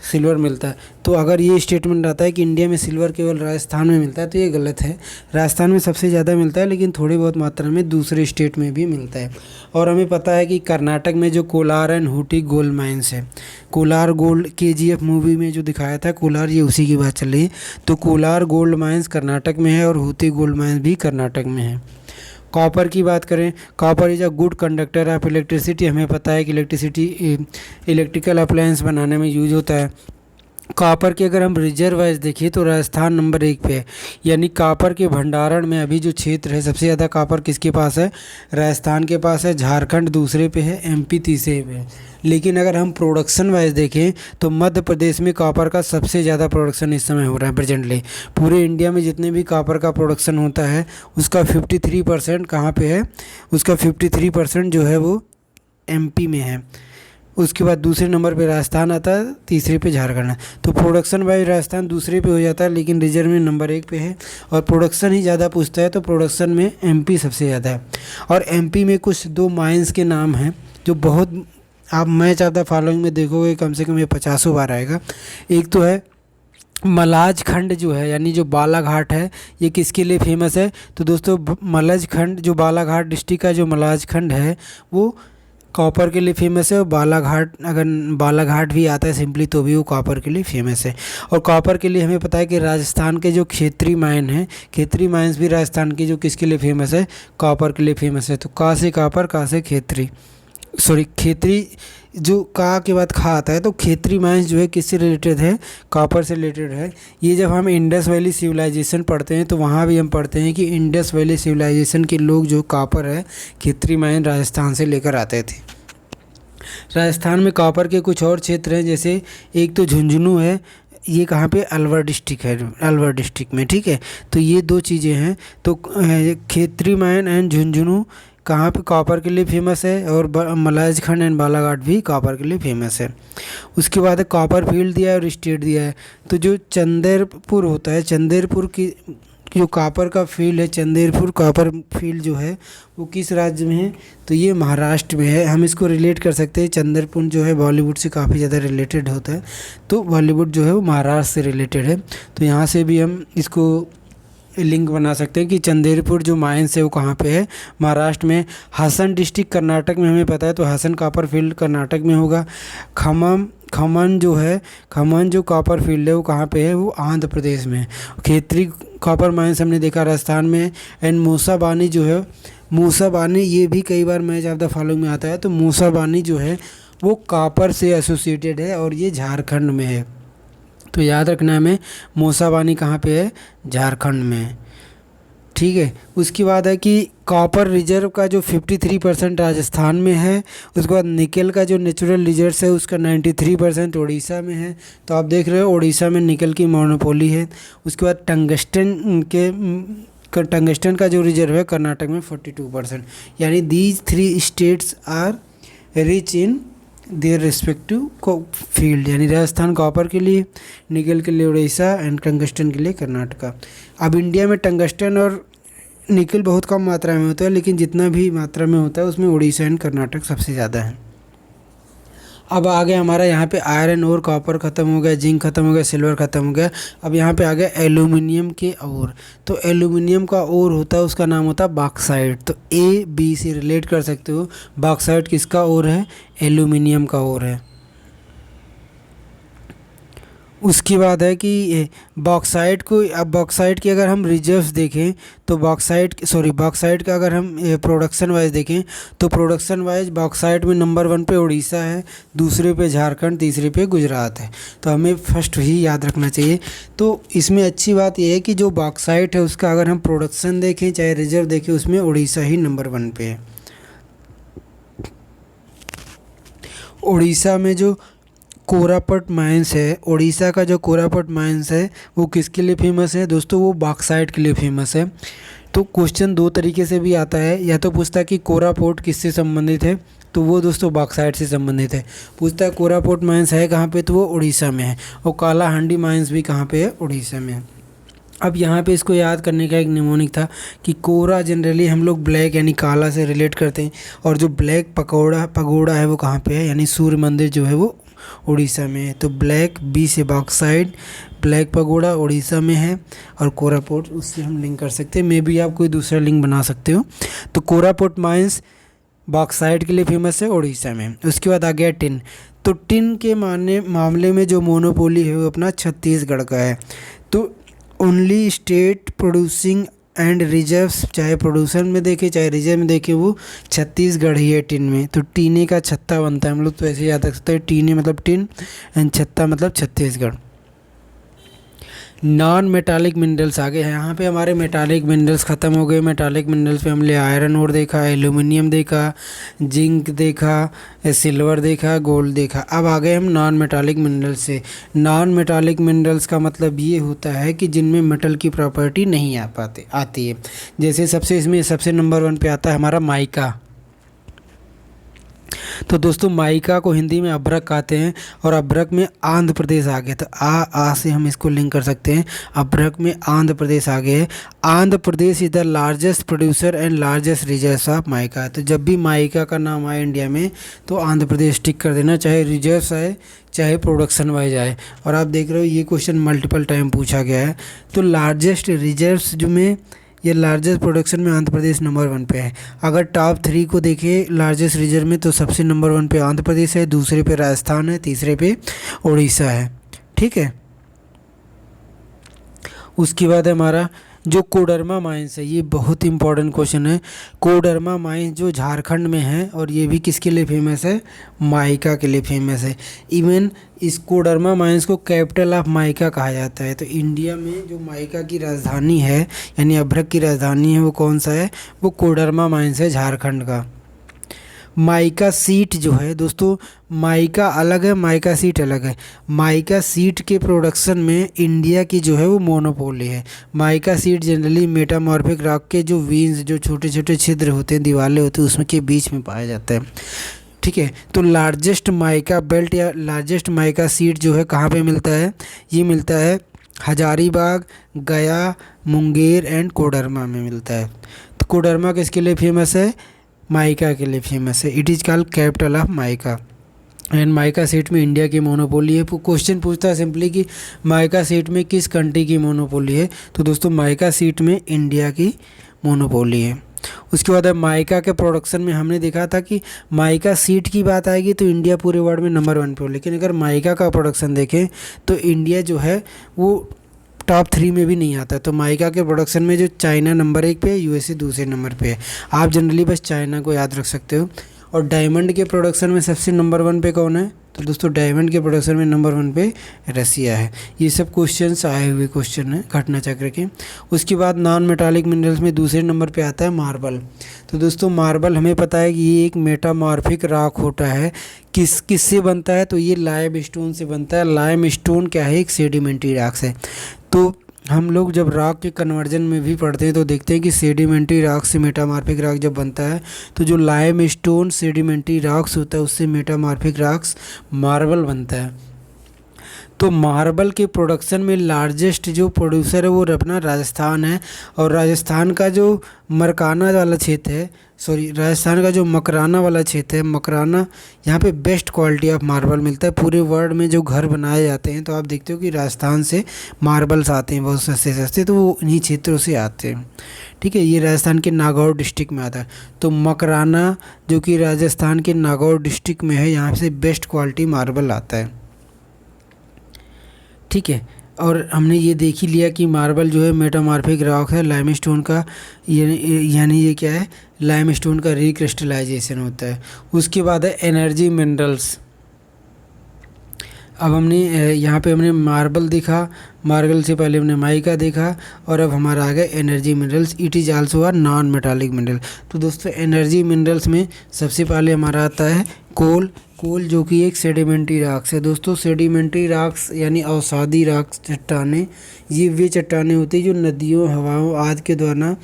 सिल्वर मिलता है। तो अगर ये स्टेटमेंट आता है कि इंडिया में सिल्वर केवल राजस्थान में मिलता है तो ये गलत है। राजस्थान में सबसे ज़्यादा मिलता है, लेकिन थोड़ी बहुत मात्रा में दूसरे स्टेट में भी मिलता है। और हमें पता है कि कर्नाटक में जो कोलार एंड हुटी गोल्ड माइंस है, कोलार गोल्ड KGF मूवी में जो दिखाया था कोलार, ये उसी की बात चल रही है। तो कोलार गोल्ड माइंस कर्नाटक में है और हुती गोल्ड माइंस भी कर्नाटक में है। कॉपर की बात करें, copper is a good conductor of electricity. हमें पता है कि इलेक्ट्रिकल अप्लायंस बनाने में यूज होता है। कॉपर के अगर हम रिजर्व वाइज देखिए तो राजस्थान नंबर 1 पे है, यानी कॉपर के भंडारण में अभी जो क्षेत्र है सबसे ज़्यादा कॉपर किसके पास है, राजस्थान के पास है। झारखंड दूसरे पे है, MP तीसरे पे है। लेकिन अगर हम प्रोडक्शन वाइज देखें तो मध्य प्रदेश में कॉपर का सबसे ज़्यादा प्रोडक्शन इस समय हो रहा है प्रेजेंटली। पूरे इंडिया में जितने भी कॉपर का प्रोडक्शन होता है उसका 53% कहाँ पे है, उसका 53% जो है वो MP में है। उसके बाद दूसरे नंबर पे राजस्थान आता है, तीसरे पे झारखंड है। तो प्रोडक्शन वाइज राजस्थान दूसरे पे हो जाता है, लेकिन रिजर्व में नंबर 1 पे है। और प्रोडक्शन ही ज़्यादा पूछता है तो प्रोडक्शन में MP सबसे ज़्यादा है। और MP में कुछ 2 माइंस के नाम हैं जो बहुत आप मैच ऑफ द फॉलोइंग में देखोगे कम से कम ये 50 बार आएगा। एक तो है मलाज खंड जो है यानी जो बालाघाट है, ये किसके लिए फेमस है? तो दोस्तों मलज खंड जो बालाघाट डिस्ट्रिक्ट का जो मलाज खंड है वो कॉपर के लिए फेमस है। और बालाघाट, अगर बालाघाट भी आता है सिंपली तो भी वो कॉपर के लिए फेमस है। और कॉपर के लिए हमें पता है कि राजस्थान के जो खेतरी माइन है, खेतरी माइंस भी राजस्थान की जो किसके लिए फेमस है? कॉपर के लिए फेमस है। तो का से कॉपर, का से खेतरी, सॉरी खेतरी, जो का के बाद खा आता है तो खेतरी माइंस जो है किससे रिलेटेड है? कॉपर से रिलेटेड है। ये जब हम इंडस वैली सिविलाइजेशन पढ़ते हैं तो वहाँ भी हम पढ़ते हैं कि इंडस वैली सिविलाइजेशन के लोग जो कॉपर है खेतरी माइन राजस्थान से लेकर आते थे। राजस्थान में कॉपर के कुछ और क्षेत्र हैं, जैसे एक तो झुंझुनू है, ये कहाँ पे? अलवर डिस्ट्रिक्ट है, अलवर डिस्ट्रिक्ट में, ठीक है। तो ये दो चीज़ें हैं। तो खेतरी माइन एंड झुंझुनू कहाँ पे कॉपर के लिए फेमस है, और मलाज खंड एंड बालाघाट भी कॉपर के लिए फेमस है। उसके बाद कॉपर फील्ड दिया है और स्टेट दिया है। तो जो चंदेरपुर होता है, चंदेरपुर की जो कॉपर का फील्ड है, चंदेरपुर कॉपर फील्ड जो है वो किस राज्य में है? तो ये महाराष्ट्र में है। हम इसको रिलेट कर सकते हैं, चंदेरपुर जो है बॉलीवुड से काफ़ी ज़्यादा रिलेटेड होता है, तो बॉलीवुड जो है वो महाराष्ट्र से रिलेटेड है। तो यहाँ से भी हम इसको लिंक बना सकते हैं कि चंदेरपुर जो माइंस है वो कहाँ पे है? महाराष्ट्र में। हासन डिस्ट्रिक्ट कर्नाटक में हमें पता है, तो हासन कॉपर फील्ड कर्नाटक में होगा। खमन जो है, खमन जो कॉपर फील्ड है वो कहाँ पे है? वो आंध्र प्रदेश में है। खेतरी कॉपर माइंस हमने देखा राजस्थान में। एंड मूसाबानी जो है, मूसाबानी ये भी कई बार मैच ऑफ द फॉलोइंग में आता है। तो मूसाबानी जो है वो कॉपर से एसोसिएटेड है और ये झारखंड में है। तो याद रखना हमें, मूसाबानी कहाँ पे है? झारखंड में है, ठीक है। उसके बाद है कि कॉपर रिजर्व का जो 53% राजस्थान में है। उसके बाद निकल का जो नेचुरल रिजर्व है उसका 93% उड़ीसा में है। तो आप देख रहे हो उड़ीसा में निकल की मोनोपोली है। उसके बाद टंगस्टन का जो रिजर्व है कर्नाटक में 42%। यानी these 3 states are rich in their respective field. यानी राजस्थान कॉपर के लिए, निकल के लिए उड़ीसा एंड टंगस्टन के लिए कर्नाटका। अब इंडिया में टंगस्टन और निकल बहुत कम मात्रा में होता है, लेकिन जितना भी मात्रा में होता है उसमें उड़ीसा एंड कर्नाटक सबसे ज़्यादा है। अब आ गया हमारा यहाँ पे आयरन और कॉपर ख़त्म हो गया, जिंक ख़त्म हो गया, सिल्वर ख़त्म हो गया। अब यहाँ पे आ गया एल्यूमिनियम के ओर। तो एल्यूमिनियम का ओर होता है, उसका नाम होता है बॉक्साइट। तो ए बी से रिलेट कर सकते हो। बॉक्साइट किसका ओर है? एल्यूमिनियम का ओर है। उसके बाद है कि बॉक्साइट को, अब बॉक्साइट की अगर हम रिजर्व्स देखें तो बॉक्साइट का अगर हम प्रोडक्शन वाइज देखें तो प्रोडक्शन वाइज बॉक्साइट में नंबर 1 पे उड़ीसा है, दूसरे पे झारखंड, तीसरे पे गुजरात है। तो हमें फर्स्ट ही याद रखना चाहिए। तो इसमें अच्छी बात यह है कि जो बॉक्साइट है उसका अगर हम प्रोडक्शन देखें चाहे रिजर्व देखें उसमें उड़ीसा ही नंबर 1 पे है। उड़ीसा में जो कोरापुट माइंस है, उड़ीसा का जो कोरापुट माइंस है वो किसके लिए फेमस है दोस्तों? वो बॉक्साइट के लिए फेमस है। तो क्वेश्चन दो तरीके से भी आता है, या तो पूछता है कि कोरापुट किससे संबंधित है, तो वो दोस्तों बॉक्साइट से संबंधित है। पूछता है कोरापुट माइंस है कहाँ पे, तो वो उड़ीसा में है। और काला हांडी माइंस भी कहाँ पे है? उड़ीसा में है। अब यहाँ पे इसको याद करने का एक निमोनिक था कि कोरा जनरली हम लोग ब्लैक यानी काला से रिलेट करते हैं, और जो ब्लैक पगोड़ा है वो कहाँ पे है? यानी सूर्य मंदिर जो है वो उड़ीसा में है। तो ब्लैक बी से बॉक्साइट, ब्लैक पगोड़ा उड़ीसा में है, और कोरापुट उससे हम लिंक कर सकते हैं। मे बी आप कोई दूसरा लिंक बना सकते हो। तो कोरापुट माइंस बॉक्साइट के लिए फेमस है उड़ीसा में। उसके बाद आ गया टिन। तो टिन के मामले में जो मोनोपोली है वो अपना छत्तीसगढ़ का है। तो only state producing and reserves, चाहे प्रोड्यूसन में देखें चाहे रिजर्व में देखें, वो छत्तीसगढ़ ही है टिन में। तो टीने का छत्ता बनता है, हम लोग तो ऐसे याद रख सकते हैं, टीने मतलब टिन एंड छत्ता मतलब छत्तीसगढ़। नॉन मेटालिक मिनरल्स आ गए हैं। यहाँ पे हमारे मेटालिक मिनरल्स ख़त्म हो गए। मेटालिक मिनरल्स पे हमने आयरन ओर देखा, एल्यूमिनियम देखा, जिंक देखा, सिल्वर देखा, गोल्ड देखा। अब आ गए हम नॉन मेटालिक मिनरल्स से। नॉन मेटालिक मिनरल्स का मतलब ये होता है कि जिनमें मेटल की प्रॉपर्टी नहीं आती है। जैसे सबसे नंबर 1 पे आता है हमारा माइका। तो दोस्तों माइका को हिंदी में अभ्रक कहते हैं और अभ्रक में आंध्र प्रदेश आ गया। तो आ से हम इसको लिंक कर सकते हैं, अभ्रक में आंध्र प्रदेश आ गए। Andhra Pradesh is the largest producer and largest reserves of mica. तो जब भी माइका का नाम आए इंडिया में तो आंध्र प्रदेश टिक कर देना, चाहे रिजर्व्स आए चाहे प्रोडक्शन वाइज आए। और आप देख रहे हो ये क्वेश्चन मल्टीपल टाइम पूछा गया है। तो लार्जेस्ट रिजर्व्स जो में ये लार्जेस्ट प्रोडक्शन में आंध्र प्रदेश नंबर 1 पे है। अगर टॉप 3 को देखें लार्जेस्ट रिजर्व में तो सबसे नंबर 1 पे आंध्र प्रदेश है, दूसरे पे राजस्थान है, तीसरे पे उड़ीसा है। ठीक है, उसके बाद हमारा जो कोडरमा माइंस है, ये बहुत इंपॉर्टेंट क्वेश्चन है। कोडरमा माइंस जो झारखंड में है और ये भी किसके लिए फेमस है, माइका के लिए फेमस है। इवन इस कोडरमा माइंस को कैपिटल ऑफ माइका कहा जाता है। तो इंडिया में जो माइका की राजधानी है यानी अभ्रक की राजधानी है वो कौन सा है, वो कोडरमा माइंस है झारखंड का। माइका सीट जो है दोस्तों, माइका अलग है, माइका सीट अलग है। माइका सीट के प्रोडक्शन में इंडिया की जो है वो मोनोपोली है। Mica sheet generally metamorphic rock के जो वीन्स, जो छोटे छोटे छिद्र होते हैं, दीवारें होती हैं, उसमें के बीच में पाया जाता है। ठीक है, तो लार्जेस्ट माइका बेल्ट या लार्जेस्ट माइका सीट जो है कहाँ पे मिलता है, ये मिलता है हजारीबाग, गया, मुंगेर एंड कोडरमा में मिलता है। तो कोडरमा किसके लिए फेमस है, माइका के लिए फेमस है। It is called capital of mica and mica sheet में इंडिया की मोनोपोली है। क्वेश्चन पूछता है सिंपली कि माइका सीट में किस कंट्री की मोनोपोली है, तो दोस्तों माइका सीट में इंडिया की मोनोपोली है। उसके बाद माइका के प्रोडक्शन में हमने देखा था कि माइका सीट की बात आएगी तो इंडिया पूरे वर्ल्ड में नंबर 1 पे हो, लेकिन अगर माइका का प्रोडक्शन देखें तो इंडिया जो है वो टॉप 3 में भी नहीं आता। तो माइका के प्रोडक्शन में जो चाइना नंबर 1 पे है, यूएसए दूसरे नंबर पे है। आप जनरली बस चाइना को याद रख सकते हो। और डायमंड के प्रोडक्शन में सबसे नंबर 1 पे कौन है, तो दोस्तों डायमंड के प्रोडक्शन में नंबर 1 पे रसिया है। ये सब क्वेश्चंस आए हुए क्वेश्चन हैं घटना चक्र के। उसके बाद नॉन मेटालिक मिनरल्स में दूसरे नंबर पे आता है मार्बल। तो दोस्तों मार्बल हमें पता है कि ये एक मेटामॉर्फिक रॉक होता है। किससे बनता है, तो ये लाइम स्टोन से बनता है। लाइम स्टोन क्या है, एक सेडिमेंट्री रॉक्स है। तो हम लोग जब रॉक के कन्वर्जन में भी पढ़ते हैं तो देखते हैं कि सेडिमेंट्री रॉक से मेटामॉर्फिक रॉक जब बनता है तो जो लाइम स्टोन सेडिमेंट्री रॉक्स होता है उससे मेटामॉर्फिक रॉक्स मार्बल बनता है। तो मार्बल के प्रोडक्शन में लार्जेस्ट जो प्रोड्यूसर है वो अपना राजस्थान है। और राजस्थान का जो मरकाना वाला क्षेत्र है, राजस्थान का जो मकराना वाला क्षेत्र है, मकराना, यहाँ पे बेस्ट क्वालिटी ऑफ मार्बल मिलता है। पूरे वर्ल्ड में जो घर बनाए जाते हैं तो आप देखते हो कि राजस्थान से मार्बल्स आते हैं बहुत सस्ते सस्ते, तो वो इन्हीं क्षेत्रों से आते हैं। ठीक है, ये राजस्थान के नागौर डिस्ट्रिक्ट में आता है। तो मकराना जो कि राजस्थान के नागौर डिस्ट्रिक्ट में है, यहाँ से बेस्ट क्वालिटी मार्बल आता है। ठीक है, और हमने ये देख ही लिया कि मार्बल जो है मेटामॉर्फिक रॉक है लाइमस्टोन का, यानी ये क्या है, लाइमस्टोन का रिक्रिस्टलाइजेशन होता है। उसके बाद है एनर्जी मिनरल्स। अब हमने यहाँ पे हमने मार्बल देखा, मार्बल से पहले हमने माइका देखा, और अब हमारा आ गया energy minerals. It is also a non metallic mineral. तो दोस्तों एनर्जी मिनरल्स में सबसे पहले हमारा आता है कोल जो कि एक सेडिमेंट्री रॉक्स है। दोस्तों सेडिमेंट्री रॉक्स यानी अवसादी रॉक्स, चट्टानें, ये वे चट्टानें होती हैं जो नदियों, हवाओं आदि के द्वारा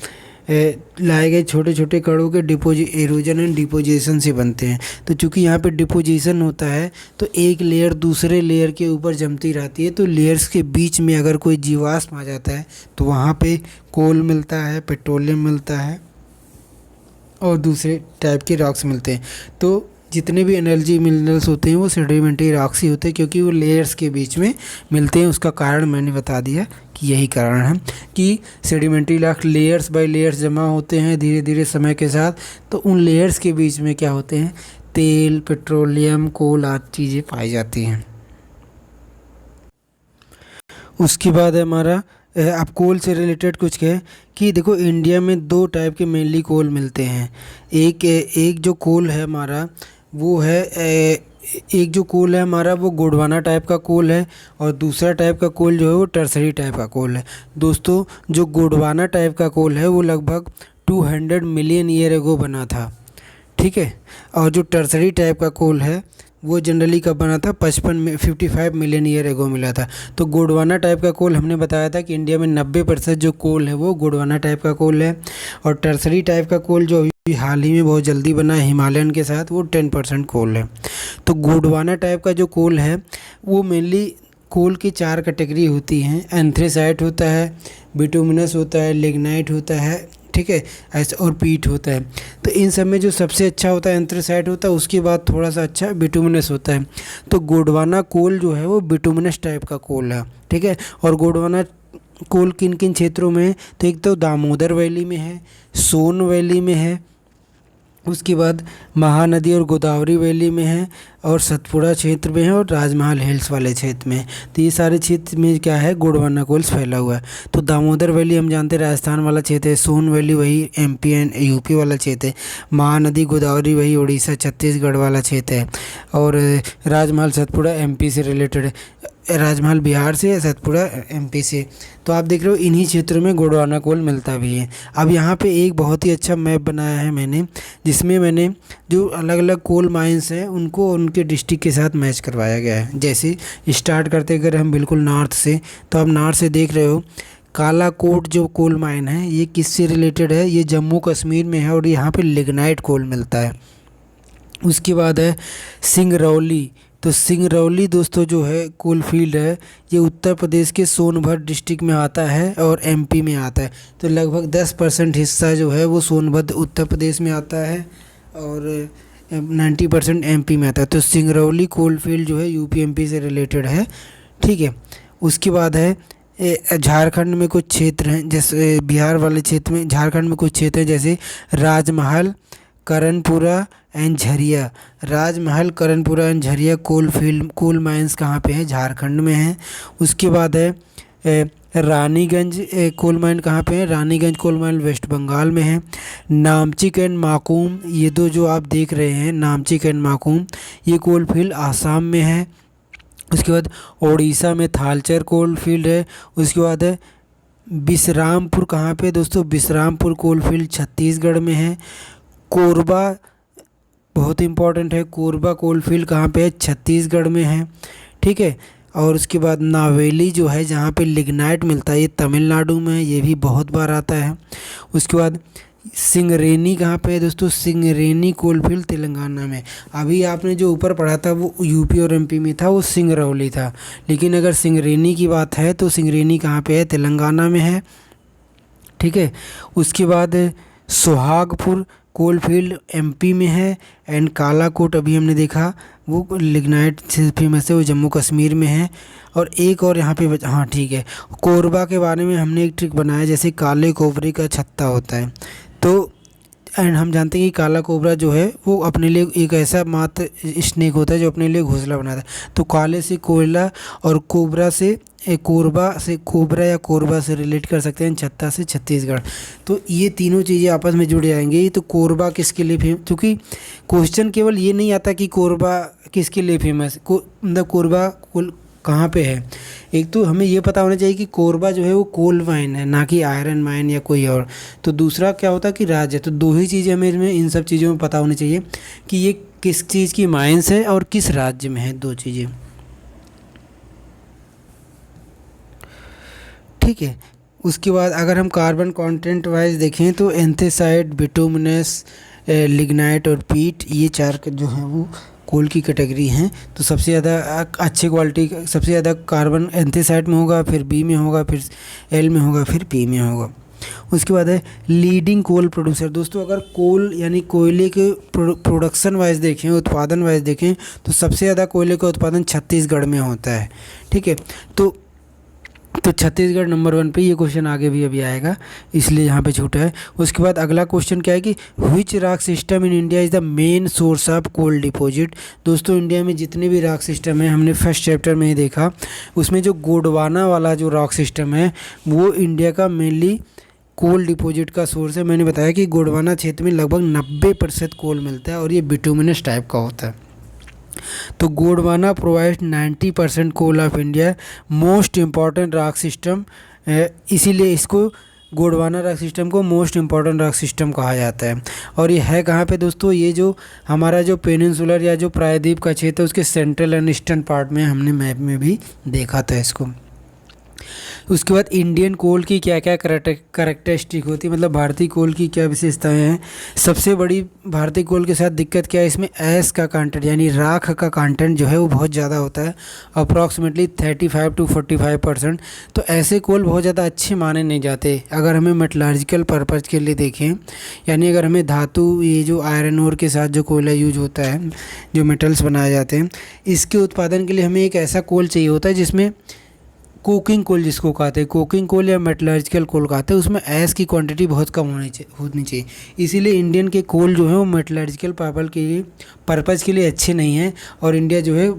लाए गए छोटे छोटे कणों के एरोजन एंड डिपोजिशन से बनते हैं। तो चूंकि यहाँ पे डिपोजिशन होता है तो एक लेयर दूसरे लेयर के ऊपर जमती रहती है। तो लेयर्स के बीच में अगर कोई जीवाश्म आ जाता है तो वहाँ पे कोल मिलता है, पेट्रोलियम मिलता है और दूसरे टाइप के रॉक्स मिलते हैं। तो जितने भी एनर्जी मिनरल्स होते हैं वो सेडिमेंट्री रॉक्स ही होते हैं क्योंकि वो लेयर्स के बीच में मिलते हैं। उसका कारण मैंने बता दिया कि यही कारण है कि sedimentary rock layers by layers जमा होते हैं धीरे धीरे समय के साथ। तो उन लेयर्स के बीच में क्या होते हैं, तेल, पेट्रोलियम, कोल आदि चीज़ें पाई जाती हैं। उसके बाद हमारा आप कोल से रिलेटेड कुछ कहें कि देखो इंडिया में 2 टाइप के मेनली कोल मिलते हैं। एक जो कोल है हमारा वो है एक जो कोल है हमारा वो गोंडवाना टाइप का कोल है, और दूसरा टाइप का कोल जो है वो टर्सरी टाइप का कोल है। दोस्तों जो गोंडवाना टाइप का कोल है वो लगभग 200 मिलियन ईयर एगो बना था। ठीक है, और जो टर्सरी टाइप का कोल है वो जनरली कब बना था, 55 मिलियन ईयर एगो मिला था। तो गोंडवाना टाइप का कोल हमने बताया था कि इंडिया में 90% जो कोल है वो गोंडवाना टाइप का कोल है। और टर्सरी टाइप का कोल जो अभी हाल ही में बहुत जल्दी बना है हिमालयन के साथ, वो 10% कोल है। तो गोंडवाना टाइप का जो कोल है वो मेनली कोल की 4 कैटेगरी होती हैं। एंथ्रेसाइट होता है, बिटुमिनस होता है, लिग्नाइट होता है, ठीक है, ऐसे, और पीट होता है। तो इन सब में जो सबसे अच्छा होता है एंथ्रेसाइट होता है, उसके बाद थोड़ा सा अच्छा बिटुमिनस होता है। तो गोंडवाना कोल जो है वो बिटुमिनस टाइप का कोल है, ठीक है। और गोंडवाना कोल किन किन क्षेत्रों में है, तो एक तो दामोदर वैली में है, सोन वैली में है, उसके बाद महानदी और गोदावरी वैली में है, और सतपुड़ा क्षेत्र में है, और राजमहल हिल्स वाले क्षेत्र में है। तो ये सारे क्षेत्र में क्या है, गोंडवाना कोल्स फैला हुआ है। तो दामोदर वैली हम जानते हैं राजस्थान वाला क्षेत्र है, सोन वैली वही एमपी एंड यूपी वाला क्षेत्र है, महानदी गोदावरी वही उड़ीसा छत्तीसगढ़ वाला क्षेत्र है, और राजमहल सतपुड़ा एमपी से रिलेटेड है, राजमहल बिहार से, सतपुड़ा एमपी से। तो आप देख रहे हो इन्हीं क्षेत्रों में गोंडवाना कोल मिलता भी है। अब यहाँ पे एक बहुत ही अच्छा मैप बनाया है मैंने, जिसमें मैंने जो अलग अलग कोल माइंस हैं उनको उनके डिस्ट्रिक्ट के साथ मैच करवाया गया है। जैसे स्टार्ट करते अगर हम बिल्कुल नॉर्थ से, तो आप नॉर्थ से देख रहे हो कालाकोट जो कोल माइन है ये किससे रिलेटेड है, ये जम्मू कश्मीर में है, और यहाँ पे लिग्नाइट कोल मिलता है। उसके बाद है सिंगरौली। तो सिंगरौली दोस्तों जो है कोल फील्ड है, ये उत्तर प्रदेश के सोनभद्र डिस्ट्रिक्ट में आता है और एमपी में आता है। तो लगभग 10% हिस्सा जो है वो सोनभद्र उत्तर प्रदेश में आता है, और 90% एमपी में आता है। तो सिंगरौली कोल फील्ड जो है यूपी एमपी से रिलेटेड है, ठीक है। उसके बाद है झारखंड में कुछ क्षेत्र हैं, जैसे बिहार वाले क्षेत्र में झारखंड में कुछ क्षेत्र हैं, जैसे राजमहल, Karanpura and Jharia. Rajmahal, Karanpura and Jharia coal field coal mines कहाँ पे है, झारखंड में है। उसके बाद है रानीगंज कोल माइन कहाँ पे है, रानीगंज कोल माइन वेस्ट बंगाल में है। नामचिक एंड माकूम, ये दो जो आप देख रहे हैं नामचिक एंड माकूम, ये कोल फील्ड आसाम में है। उसके बाद उड़ीसा में थालचर कोल फील्ड है। उसके बाद है बिसरामपुर, कहाँ पे दोस्तों, बिसरामपुर कोल फील्ड छत्तीसगढ़ में है। कोरबा बहुत इंपॉर्टेंट है, कोरबा कोल फील्ड कहाँ पे है, छत्तीसगढ़ में है, ठीक है। और उसके बाद नावेली जो है जहाँ पे लिग्नाइट मिलता है, ये तमिलनाडु में है, ये भी बहुत बार आता है। उसके बाद सिंगरेनी कहाँ पे है दोस्तों, सिंगरेनी कोल फील्ड तेलंगाना में। अभी आपने जो ऊपर पढ़ा था वो यूपी और एमपी में था, वो सिंगरौली था, लेकिन अगर सिंगरेनी की बात है तो सिंगरेनी कहाँ पे है, तेलंगाना में है, ठीक है। उसके बाद सुहागपुर कोल फील्ड एमपी में है, एंड कालाकोट अभी हमने देखा वो लिग्नाइट से फेमस है, वो जम्मू कश्मीर में है। और एक और यहाँ पे हाँ ठीक है, कोरबा के बारे में हमने एक ट्रिक बनाया, जैसे काले कोबरे का छत्ता होता है, तो एंड हम जानते हैं कि काला कोबरा जो है वो अपने लिए एक ऐसा मात्र स्नेक होता है जो अपने लिए घोंसला बनाता है। तो काले से कोयला और कोबरा से कोरबा से कोबरा या कोरबा से रिलेट कर सकते हैं, छत्ता से छत्तीसगढ़। तो ये तीनों चीज़ें आपस में जुड़ जाएंगी। तो कोरबा किसके लिए फेमस, क्योंकि क्वेश्चन केवल ये नहीं आता कि कोरबा किसके लिए फेमस, मतलब कोरबा कहाँ पे है। एक तो हमें ये पता होना चाहिए कि कोरबा जो है वो कोल माइन है, ना कि आयरन माइन या कोई और। तो दूसरा क्या होता है कि राज्य। तो दो ही चीज़ें हमें इसमें इन सब चीज़ों में पता होनी चाहिए कि ये किस चीज़ की माइंस है और किस राज्य में है, दो चीज़ें, ठीक है। उसके बाद अगर हम कार्बन कंटेंट वाइज देखें तो एंथेसाइट, बिटुमिनस, लिग्नाइट और पीट, ये 4 जो हैं वो कोल की कैटेगरी हैं। तो सबसे ज़्यादा अच्छे क्वालिटी सबसे ज़्यादा कार्बन एंथेसाइट में होगा, फिर बी में होगा, फिर एल में होगा, फिर पी में होगा। उसके बाद है लीडिंग कोल प्रोड्यूसर। दोस्तों अगर कोल यानी कोयले के प्रोडक्शन वाइज देखें, उत्पादन वाइज देखें, तो सबसे ज़्यादा कोयले का उत्पादन छत्तीसगढ़ में होता है, ठीक है। तो छत्तीसगढ़ नंबर 1 पे, ये क्वेश्चन आगे भी अभी आएगा इसलिए यहाँ पे छूटा है। उसके बाद अगला क्वेश्चन क्या है कि which rock system in India is the main source of coal deposit. दोस्तों इंडिया में जितने भी रॉक सिस्टम है, हमने फर्स्ट चैप्टर में ही देखा, उसमें जो गोंडवाना वाला जो रॉक सिस्टम है वो इंडिया का मेनली कोल डिपॉजिट का सोर्स है। मैंने बताया कि गोंडवाना क्षेत्र में लगभग 90% कोल मिलता है और ये बिटुमिनस टाइप का होता है। तो Gondwana provide 90% coal of India, most important rock system, इसीलिए इसको गोंडवाना रॉक सिस्टम को मोस्ट इम्पॉर्टेंट रॉक सिस्टम कहा जाता है। और ये है कहाँ पे दोस्तों, ये जो हमारा जो पेनिनसुलर या जो प्रायद्वीप का क्षेत्र है उसके सेंट्रल एंड ईस्टर्न पार्ट में हमने मैप में भी देखा था इसको। उसके बाद इंडियन कोल की क्या क्या करेक्टरिस्टिक होती है, मतलब भारतीय कोल की क्या विशेषताएं हैं। सबसे बड़ी भारतीय कोल के साथ दिक्कत क्या है, इसमें ऐश का कंटेंट यानी राख का कंटेंट जो है वो बहुत ज़्यादा होता है, अप्रॉक्सीमेटली 35 to 45%। तो ऐसे कोल बहुत ज़्यादा अच्छे माने नहीं जाते अगर हमें मेटलर्जिकल पर्पज़ के लिए देखें, यानी अगर हमें धातु ये जो आयरन ओर के साथ जो कोयला यूज होता है, जो मेटल्स बनाए जाते हैं, इसके उत्पादन के लिए हमें एक ऐसा कोल चाहिए होता है जिसमें कोकिंग कोल जिसको कहते हैं, कोकिंग कोल या मेटलर्जिकल कोल कहते हैं, उसमें ऐश की क्वांटिटी बहुत कम होनी चाहिए। इसीलिए इंडियन के कोल जो है वो मेटलर्जिकल पर्पज़ के लिए अच्छे नहीं हैं और इंडिया जो है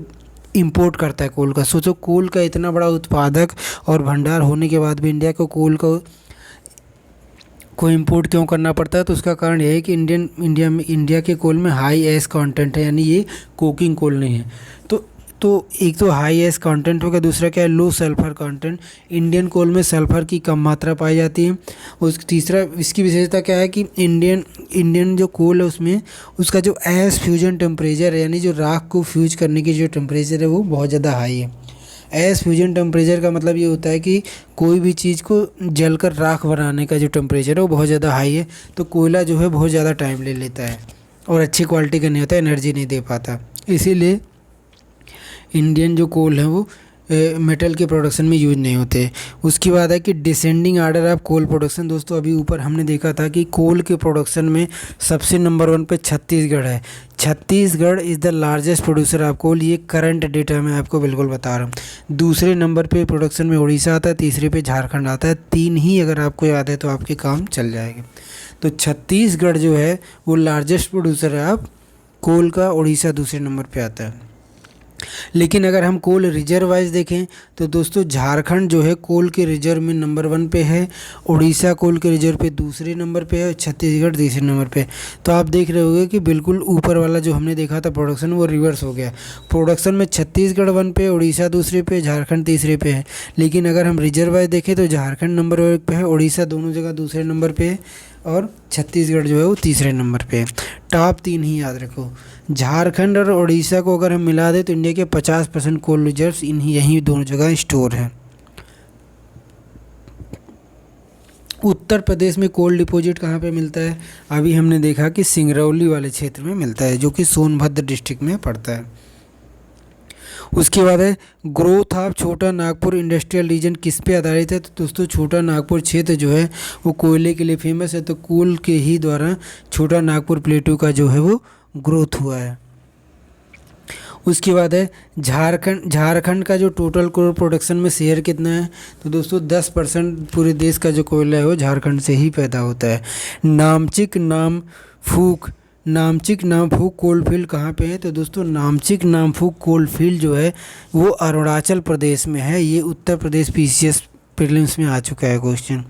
इंपोर्ट करता है कोल का। सोचो कोल का इतना बड़ा उत्पादक और भंडार होने के बाद भी इंडिया को कोल को इंपोर्ट क्यों करना पड़ता है, तो उसका कारण यह है कि इंडिया के कोल में हाई ऐश कंटेंट है, यानी ये कोकिंग कोल नहीं है। तो एक तो हाई ऐश कंटेंट होगा, दूसरा क्या है लो सल्फर कंटेंट। इंडियन कोल में सल्फर की कम मात्रा पाई जाती है। तीसरा इसकी विशेषता क्या है कि इंडियन जो कोल है उसमें उसका जो ऐश फ्यूजन टेम्परेचर है, यानी जो राख को फ्यूज करने की जो टेम्परेचर है वो बहुत ज़्यादा हाई है। ऐश फ्यूजन टेम्परेचर का मतलब ये होता है कि कोई भी चीज़ को जलकर राख बनाने का जो टेम्परेचर है वो बहुत ज़्यादा हाई है। तो कोयला जो है बहुत ज़्यादा टाइम ले लेता है और अच्छी क्वालिटी का नहीं होता, एनर्जी नहीं दे पाता। इसीलिए इंडियन जो कोल है वो मेटल के प्रोडक्शन में यूज नहीं होते। उसकी बात है कि descending order of coal production. दोस्तों अभी ऊपर हमने देखा था कि कोल के प्रोडक्शन में सबसे नंबर 1 पे छत्तीसगढ़ है। Chhattisgarh is the largest producer of coal, ये करंट डेटा मैं आपको बिल्कुल बता रहा हूँ। दूसरे नंबर पे प्रोडक्शन में उड़ीसा आता है, तीसरे पे झारखंड आता है। 3 ही अगर आपको याद है तो आपके काम चल जाएंगे। तो छत्तीसगढ़ जो है वो लार्जेस्ट प्रोड्यूसर है ऑफ कोल का, उड़ीसा दूसरे नंबर पर आता है। लेकिन अगर हम कोल रिजर्व वाइज देखें तो दोस्तों झारखंड जो है कोल के रिजर्व में नंबर 1 पे है, उड़ीसा कोल के रिजर्व पे दूसरे नंबर पे है और छत्तीसगढ़ तीसरे नंबर पे। तो आप देख रहे होंगे कि बिल्कुल ऊपर वाला जो हमने देखा था प्रोडक्शन वो रिवर्स हो गया। प्रोडक्शन में छत्तीसगढ़ 1 पे, उड़ीसा दूसरे पे, झारखंड तीसरे पे है। लेकिन अगर हम रिजर्व वाइज देखें तो झारखंड नंबर 1 पे है, उड़ीसा दोनों जगह दूसरे नंबर पे है और छत्तीसगढ़ जो है वो तीसरे नंबर पे है। टॉप 3 ही याद रखो। झारखंड और उड़ीसा को अगर हम मिला दें तो इंडिया के 50% कोल रिजर्व्स यहीं दोनों जगह स्टोर है। उत्तर प्रदेश में कोल डिपॉजिट कहाँ पे मिलता है, अभी हमने देखा कि सिंगरौली वाले क्षेत्र में मिलता है जो कि सोनभद्र डिस्ट्रिक्ट में पड़ता है। उसके बाद है ग्रोथ ऑफ छोटा नागपुर इंडस्ट्रियल रीजन किस पे आधारित है, तो दोस्तों छोटा नागपुर क्षेत्र जो है वो कोयले के लिए फेमस है। तो कोल के ही द्वारा छोटा नागपुर प्लेटू का जो है वो ग्रोथ हुआ है। उसके बाद है झारखंड का जो टोटल कोल प्रोडक्शन में शेयर कितना है, तो दोस्तों 10% पूरे देश का जो कोयला है वो झारखंड से ही पैदा होता है। नामचिक नामफूक कोल फील्ड कहाँ पे है, तो दोस्तों नामचिक नामफूक कोल फील्ड जो है वो अरुणाचल प्रदेश में है। ये उत्तर प्रदेश PCS प्रीलिम्स में आ चुका है क्वेश्चन,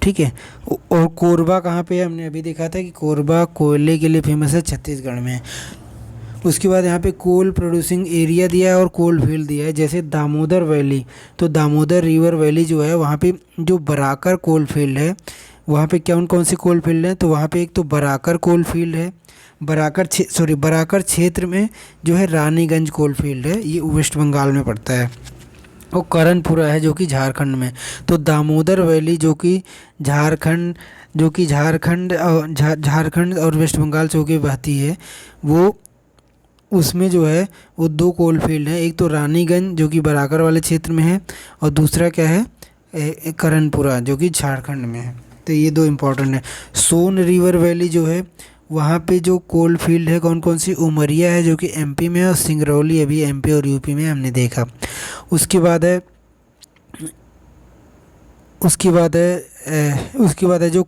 ठीक है। और कोरबा कहाँ पे है, हमने अभी देखा था कि कोरबा कोयले के लिए फेमस है, छत्तीसगढ़ में। उसके बाद यहाँ पे कोल प्रोड्यूसिंग एरिया दिया है और कोल फील्ड दिया है, जैसे दामोदर वैली। तो दामोदर रिवर वैली जो है वहाँ पे जो बराकर कोल फील्ड है, वहाँ पे कौन से कोल फील्ड हैं, तो वहाँ पे एक तो बराकर कोल फील्ड है, बराकर क्षेत्र में जो है रानीगंज कोल फील्ड है, ये वेस्ट बंगाल में पड़ता है। और करणपुरा है जो कि झारखंड में। तो दामोदर वैली जो कि झारखंड और वेस्ट बंगाल से होकर बहती है, वो उसमें जो है वो 2 कोल फील्ड हैं, एक तो रानीगंज जो कि बराकर वाले क्षेत्र में है और दूसरा क्या है करणपुरा जो कि झारखंड में है। तो ये 2 इम्पॉर्टेंट है। सोन रिवर वैली जो है वहाँ पे जो कोल फील्ड है कौन कौन सी, उमरिया है जो कि MP में है और सिंगरौली अभी MP और UP में हमने देखा। उसके बाद है जो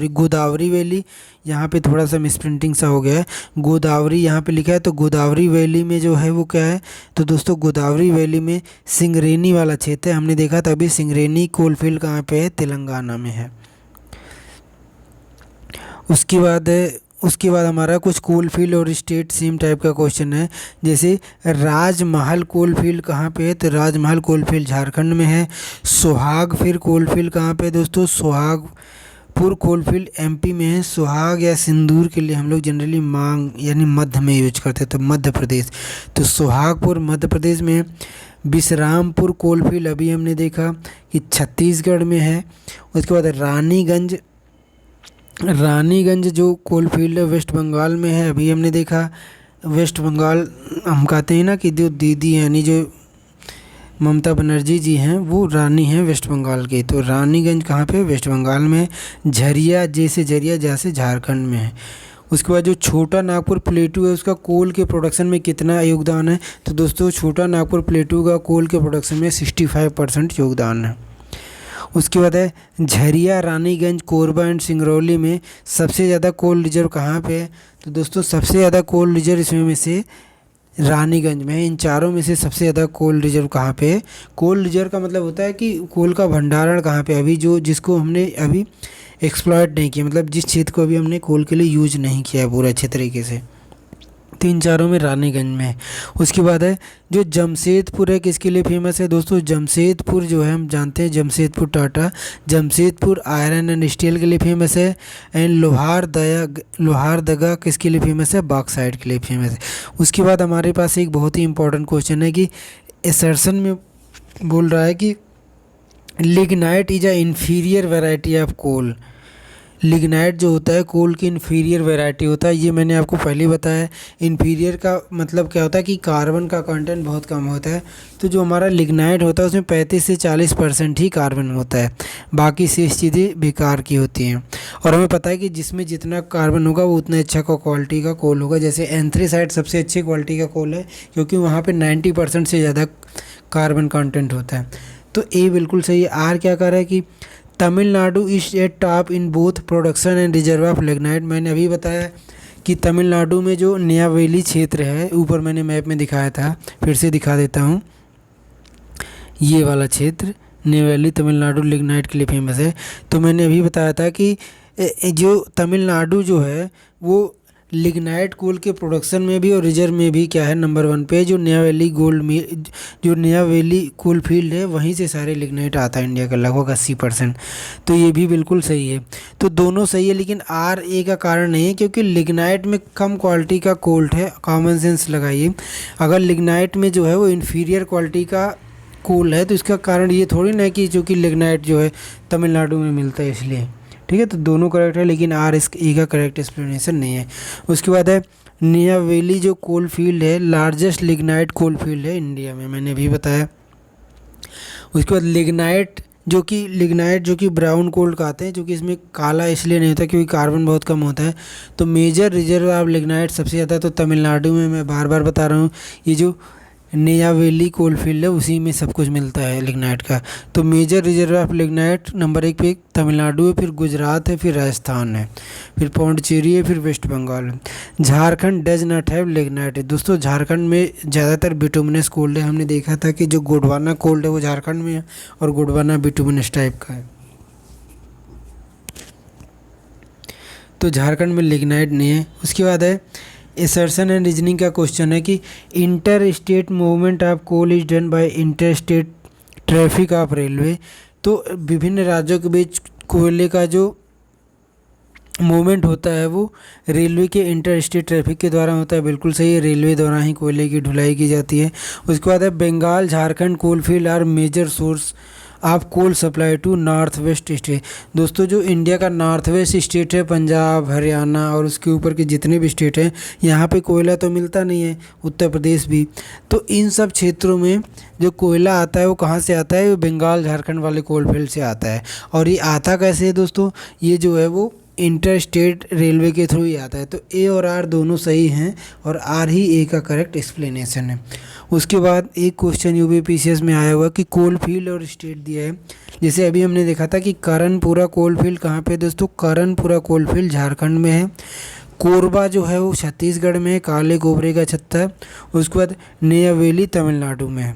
गोदावरी वैली, यहाँ पे थोड़ा सा मिसप्रिंटिंग सा हो गया है, गोदावरी यहाँ पे लिखा है, तो गोदावरी वैली में जो है वो क्या है, तो दोस्तों गोदावरी वैली में सिंगरेनी वाला क्षेत्र है, हमने देखा था अभी। सिंगरेनी कोल फील्ड कहाँ पे है, तेलंगाना में है। उसके बाद हमारा कुछ कोल फील्ड और स्टेट सेम टाइप का क्वेश्चन है। जैसे राजमहल कोल फील्ड कहाँ पे है, तो राजमहल कोल फील्ड झारखंड में है। सोहाग फिर कोल फील्ड कहाँ पे है दोस्तों, सोहागपुर कोल फील्ड एमपी में है। सोहाग या सिंदूर के लिए हम लोग जनरली मांग यानी मध्य में यूज करते हैं, तो मध्य प्रदेश, तो सोहागपुर मध्य प्रदेश में है। विश्रामपुर कोल फील्ड अभी हमने देखा कि छत्तीसगढ़ में है। उसके बाद रानीगंज जो कोल फील्ड है वेस्ट बंगाल में है, अभी हमने देखा। वेस्ट बंगाल हम कहते हैं ना कि जो दीदी यानी जो ममता बनर्जी जी हैं वो रानी हैं वेस्ट बंगाल के, तो रानीगंज कहाँ पे, वेस्ट बंगाल में। झरिया जैसे झरिया जैसे झारखंड में है। उसके बाद जो छोटा नागपुर प्लेटू है उसका कोल के प्रोडक्शन में कितना योगदान है, तो दोस्तों छोटा नागपुर प्लेटू का कोल के प्रोडक्शन में 65% योगदान है। उसके बाद है झरिया, रानीगंज, कोरबा एंड सिंगरौली में सबसे ज़्यादा कोल रिजर्व कहाँ पे है, तो दोस्तों सबसे ज़्यादा कोल रिजर्व इसमें में से रानीगंज में है। इन चारों में से सबसे ज़्यादा कोल रिजर्व कहाँ पे है। कोल रिजर्व का मतलब होता है कि कोल का भंडारण कहाँ पे, अभी जो जिसको हमने अभी एक्सप्लॉयट नहीं किया, मतलब जिस क्षेत्र को अभी हमने कोल के लिए यूज नहीं किया है पूरा अच्छे तरीके से, तो इन चारों में रानीगंज में है। उसके बाद है जो जमशेदपुर है किसके लिए फेमस है दोस्तों, जमशेदपुर जो है हम जानते हैं Jamshedpur Tata, Jamshedpur iron and steel के लिए फेमस है। एंड लोहारदगा किसके लिए फेमस है, बॉक्साइट के लिए फेमस है। उसके बाद हमारे पास एक बहुत ही इंपॉर्टेंट क्वेश्चन है कि एसर्शन में बोल रहा है कि lignite is a inferior variety of coal. Lignite जो होता है कोल की इन्फीरियर वैरायटी होता है, ये मैंने आपको पहले बताया। इन्फीरियर का मतलब क्या होता है कि कार्बन का कंटेंट बहुत कम होता है, तो जो हमारा लिग्नाइट होता है उसमें 35 से 40% ही कार्बन होता है, बाकी शेष चीज़ें बेकार की होती हैं। और हमें पता है कि जिसमें जितना कार्बन होगा वो उतना अच्छा क्वालिटी का कोल होगा। जैसे एंथ्रेसाइट सबसे अच्छी क्वालिटी का कोल है क्योंकि वहाँ पर 90% से ज़्यादा कार्बन कंटेंट होता है, तो ए बिल्कुल सही है। आर क्या कर रहा है कि Tamil Nadu is eight top in both production and reserve of lignite. मैंने अभी बताया कि तमिलनाडु में जो नेयावेली क्षेत्र है, ऊपर मैंने मैप में दिखाया था, फिर से दिखा देता हूँ, ये वाला क्षेत्र नेयावेली तमिलनाडु लिग्नाइट के लिए फेमस है। तो मैंने अभी बताया था कि जो तमिलनाडु जो है वो लिग्नाइट कोल के प्रोडक्शन में भी और रिजर्व में भी क्या है, नंबर 1 पे। जो नेयावेली कोल फील्ड है वहीं से सारे लिग्नाइट आता है इंडिया का लगभग 80%, तो ये भी बिल्कुल सही है। तो दोनों सही है, लेकिन आर ए का कारण नहीं है क्योंकि लिग्नाइट में कम क्वालिटी का कोल्ट है। कॉमन सेंस लगाइए, अगर लिग्नाइट में जो है वो इन्फीरियर क्वालिटी का कोल है तो इसका कारण ये थोड़ी ना है कि जो कि लिग्नाइट जो है तमिलनाडु में मिलता है इसलिए, ठीक है। तो दोनों करेक्ट है, लेकिन आर इस ए का करेक्ट एक्सप्लेनेशन नहीं है। उसके बाद है नेयावेली जो कोल फील्ड है लार्जेस्ट लिग्नाइट कोल फील्ड है इंडिया में, मैंने भी बताया। उसके बाद लिग्नाइट जो कि ब्राउन कोल कहते हैं, जो कि इसमें काला इसलिए नहीं होता क्योंकि कार्बन बहुत कम होता है। तो मेजर रिजर्व ऑफ लिग्नाइट सबसे ज़्यादा तो तमिलनाडु में, मैं बार बार बता रहा हूँ, ये जो नेयावेली कोल फील्ड है उसी में सब कुछ मिलता है लिग्नाइट का। तो major reserve of lignite number 1 पे तमिलनाडु है, फिर गुजरात है, फिर राजस्थान है, फिर पौंडचेरी है, फिर वेस्ट बंगाल है। Jharkhand does not have lignite है दोस्तों। झारखंड में ज़्यादातर बिटुमिनस कोल्ड है। हमने देखा था कि जो गोंडवाना कोल्ड है वो झारखंड में है और गोंडवाना बिटुमिनस टाइप का है, तो झारखंड में लिग्नाइट नहीं है। उसके बाद है एसर्शन एंड रीजनिंग का क्वेश्चन है कि inter state movement of coal is done by inter state traffic of railway. तो विभिन्न राज्यों के बीच कोयले का जो मूवमेंट होता है वो रेलवे के इंटर स्टेट ट्रैफिक के द्वारा होता है, बिल्कुल सही है। रेलवे द्वारा ही कोयले की ढुलाई की जाती है। उसके बाद है Bengal Jharkhand coal field are major source of coal supply to north west state. दोस्तों जो इंडिया का नॉर्थ वेस्ट स्टेट है, पंजाब, हरियाणा और उसके ऊपर के जितने भी स्टेट हैं, यहाँ पे कोयला तो मिलता नहीं है, उत्तर प्रदेश भी। तो इन सब क्षेत्रों में जो कोयला आता है वो कहाँ से आता है, वो बंगाल झारखंड वाले कोल फील्ड से आता है। और ये आता कैसे है दोस्तों, ये जो है वो इंटर स्टेट रेलवे के थ्रू ही आता है। तो ए और आर दोनों सही हैं और आर ही ए का करेक्ट एक्सप्लेनेशन है। उसके बाद एक क्वेश्चन यूपीपीसीएस में आया हुआ कि कोल फील्ड और स्टेट दिया है। जैसे अभी हमने देखा था कि करनपुरा कोल फील्ड कहाँ पे दोस्तों, करनपुरा कोल फील्ड झारखंड में है। कोरबा जो है वो छत्तीसगढ़ में है, काले कोबरे का छत्ता है। उसके बाद नेयावेली तमिलनाडु में है।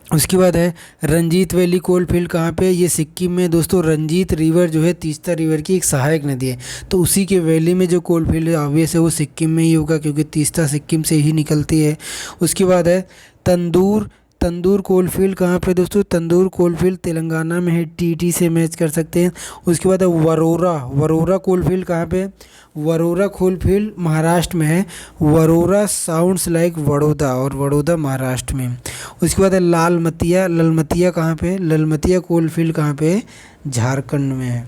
उसके बाद है रंजीत वैली कोल फील्ड कहाँ पे है? ये सिक्किम में दोस्तों। रंजीत रिवर जो है तीस्ता रिवर की एक सहायक नदी है, तो उसी के वैली में जो कोल फील्ड है ऑब्वियस है वो सिक्किम में ही होगा, क्योंकि तीस्ता सिक्किम से ही निकलती है। उसके बाद है तंदूर तंदूर कोल फील्ड कहाँ पे दोस्तों? तंदूर कोल फील्ड तेलंगाना में है, टीटी से मैच कर सकते हैं। उसके बाद है वरोरा वरोरा कोल फील्ड कहाँ पे है? वरोरा कोल फील्ड महाराष्ट्र में है। वरोरा साउंड्स लाइक वडोदरा, और वडोदरा महाराष्ट्र में। उसके बाद है लालमतिया ललमतिया कहाँ पे है? ललमतिया कोल फील्ड कहाँ पे है? झारखंड में है।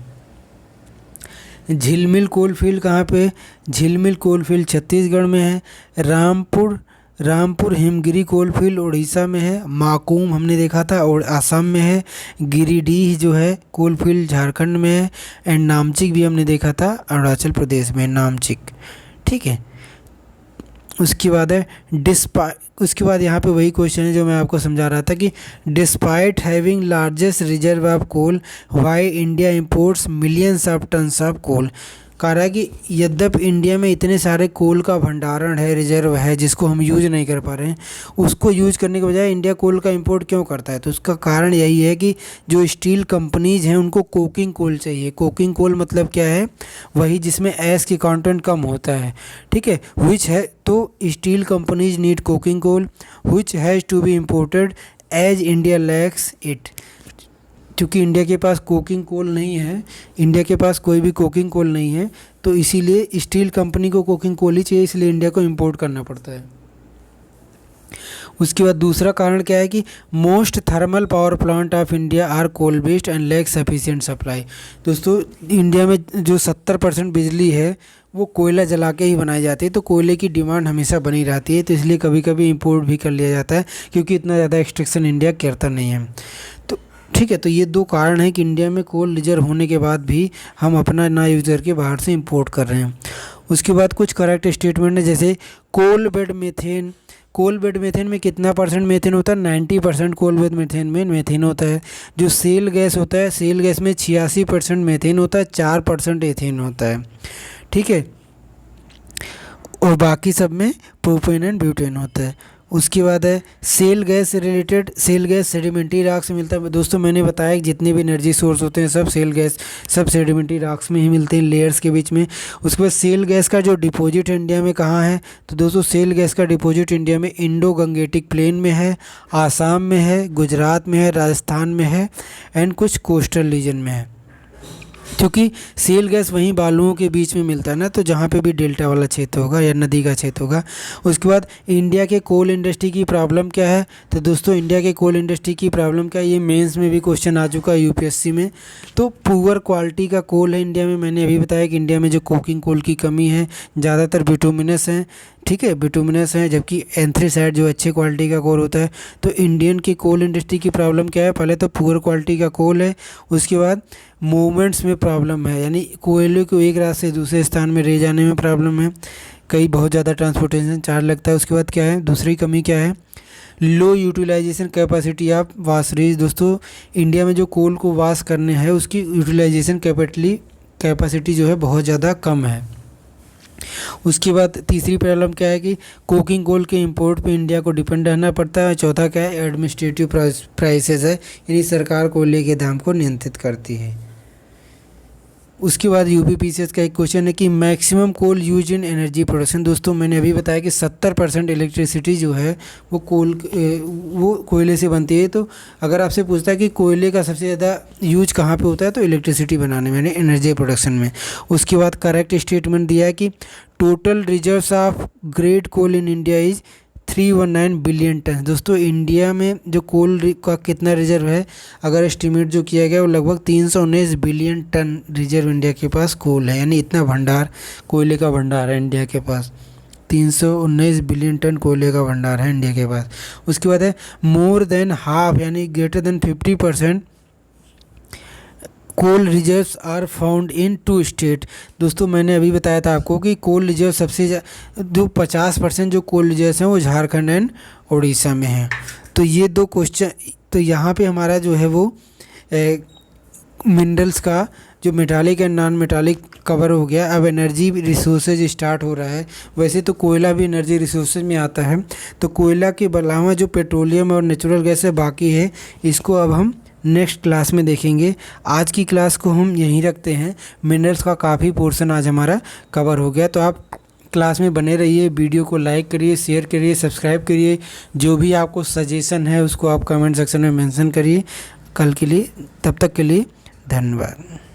झिलमिल कोल फील्ड कहाँ पे है? झिलमिल कोल फील्ड छत्तीसगढ़ में है। रामपुर रामपुर हिमगिरी कोल फील्ड उड़ीसा में है। माकूम हमने देखा था और असम में है। गिरिडीह जो है कोल फील्ड झारखंड में है। एंड नामचिक भी हमने देखा था अरुणाचल प्रदेश में, नामचिक। ठीक है। उसके बाद यहाँ पे वही क्वेश्चन है जो मैं आपको समझा रहा था कि despite having largest reserve of coal why India imports millions of tons of coal. कह रहा है कि यद्यपि इंडिया में इतने सारे कोल का भंडारण है, रिजर्व है, जिसको हम यूज नहीं कर पा रहे हैं, उसको यूज करने के बजाय इंडिया कोल का इंपोर्ट क्यों करता है? तो उसका कारण यही है कि जो स्टील कंपनीज हैं उनको कोकिंग कोल चाहिए। कोकिंग कोल मतलब क्या है? वही जिसमें ऐश की कंटेंट कम होता है। ठीक है, विच है, तो steel companies need coking coal which has to be imported as India lacks it. क्योंकि इंडिया के पास कोकिंग कोल नहीं है, इंडिया के पास कोई भी कोकिंग कोल नहीं है, तो इसीलिए स्टील कंपनी को कोकिंग कोल ही चाहिए, इसलिए इंडिया को इंपोर्ट करना पड़ता है। उसके बाद दूसरा कारण क्या है कि most thermal power plant of India are coal based and lack sufficient supply. दोस्तों इंडिया में जो 70% बिजली है वो कोयला जला के ही बनाई जाती है, तो कोयले की डिमांड हमेशा बनी रहती है, तो इसलिए कभी कभी इंपोर्ट भी कर लिया जाता है, क्योंकि इतना ज़्यादा एक्सट्रैक्शन इंडिया करता नहीं है। तो ठीक है, तो ये दो कारण हैं कि इंडिया में कोल रिजर्व होने के बाद भी हम अपना ना यूज करके बाहर से इंपोर्ट कर रहे हैं। उसके बाद कुछ करेक्ट स्टेटमेंट है, जैसे कोल बेड मेथेन में कितना परसेंट मेथेन होता है? 90% कोल बेड मेथेन में मेथेन होता है। जो सेल गैस होता है, सेल गैस में 86% मेथेन होता है, 4% एथेन होता है। ठीक है, और बाकी सब में प्रोपेन एंड ब्यूटेन होता है। उसके बाद है सेल गैस से related, shale gas sedimentary rock से मिलता है। दोस्तों मैंने बताया कि जितने भी एनर्जी सोर्स होते हैं सब सेल गैस, सब सेडिमेंट्री रॉक्स में ही मिलते हैं, लेयर्स के बीच में। उसके बाद सेल गैस का जो डिपॉजिट इंडिया में कहाँ है? तो दोस्तों सेल गैस का डिपॉजिट इंडिया में इंडो गंगेटिक प्लेन में है, आसाम में है, गुजरात में है, राजस्थान में है, एंड कुछ कोस्टल रीजन में है। क्योंकि सेल गैस वहीं बालुओं के बीच में मिलता है ना, तो जहाँ पे भी डेल्टा वाला क्षेत्र होगा या नदी का क्षेत्र होगा। उसके बाद इंडिया के कोल इंडस्ट्री की प्रॉब्लम क्या है? तो दोस्तों इंडिया के कोल इंडस्ट्री की प्रॉब्लम क्या है? ये मेंस में भी क्वेश्चन आ चुका है यूपीएससी में। तो पुअर क्वालिटी का कोल है इंडिया में। मैंने अभी बताया कि इंडिया में जो कोकिंग कोल की कमी है, ज़्यादातर बिटुमिनस हैं। ठीक है, बिटुमिनस हैं, जबकि एंथ्रेसाइट जो अच्छे क्वालिटी का कोल होता है। तो इंडियन की कोल इंडस्ट्री की प्रॉब्लम क्या है? पहले तो पुअर क्वालिटी का कोल है। उसके बाद मूवमेंट्स में प्रॉब्लम है, यानी कोयले को एक रास्ते से दूसरे स्थान में ले जाने में प्रॉब्लम है, कई बहुत ज़्यादा ट्रांसपोर्टेशन चार्ज लगता है। उसके बाद क्या है, दूसरी कमी क्या है? लो यूटिलाइजेशन कैपेसिटी ऑफ वाशरेज। दोस्तों इंडिया में जो कोल को वाश करने हैं उसकी यूटिलाइजेशन कैपेसिटी जो है बहुत ज़्यादा कम है। उसके बाद तीसरी प्रॉब्लम क्या है कि कोकिंग कोल के इंपोर्ट पे इंडिया को डिपेंड रहना पड़ता है। चौथा क्या है? एडमिनिस्ट्रेटिव प्राइसेस है, यानी सरकार कोयले के दाम को नियंत्रित करती है। उसके बाद यूपीपीसीएस का एक क्वेश्चन है कि maximum coal use in energy production. दोस्तों मैंने अभी बताया कि 70% इलेक्ट्रिसिटी जो है वो कोयले से बनती है। तो अगर आपसे पूछता है कि कोयले का सबसे ज़्यादा यूज कहाँ पे होता है, तो इलेक्ट्रिसिटी बनाने में, यानी एनर्जी प्रोडक्शन में। उसके बाद करेक्ट स्टेटमेंट दिया है कि total reserves of great coal in India is 319 billion ton. दोस्तों इंडिया में जो कोल का कितना रिजर्व है, अगर एस्टिमेट जो किया गया वो लगभग 319 बिलियन टन रिजर्व इंडिया के पास कोल है, यानी इतना भंडार, कोयले का भंडार है इंडिया के पास। 319 बिलियन टन कोयले का भंडार है इंडिया के पास। उसके बाद है मोर देन हाफ, यानी greater than 50% coal reserves are found in 2 state. दोस्तों मैंने अभी बताया था आपको कि कोल रिजर्व सबसे जो 50% जो कोल रिजर्व्स हैं वो झारखंड एंड उड़ीसा में हैं। तो ये दो क्वेश्चन, तो यहाँ पे हमारा जो है वो मिनरल्स का जो metallic and non metallic cover हो गया। अब एनर्जी रिसोर्सेज स्टार्ट हो रहा है। वैसे तो कोयला भी एनर्जी रिसोर्सेज में आता है, तो कोयला के अलावा जो पेट्रोलियम और नेचुरल गैस है बाकी है, इसको अब हम नेक्स्ट क्लास में देखेंगे। आज की क्लास को हम यहीं रखते हैं। मिनरल्स का काफ़ी पोर्शन आज हमारा कवर हो गया। तो आप क्लास में बने रहिए, वीडियो को लाइक करिए, शेयर करिए, सब्सक्राइब करिए। जो भी आपको सजेशन है उसको आप कमेंट सेक्शन में मेंशन करिए। कल के लिए, तब तक के लिए धन्यवाद।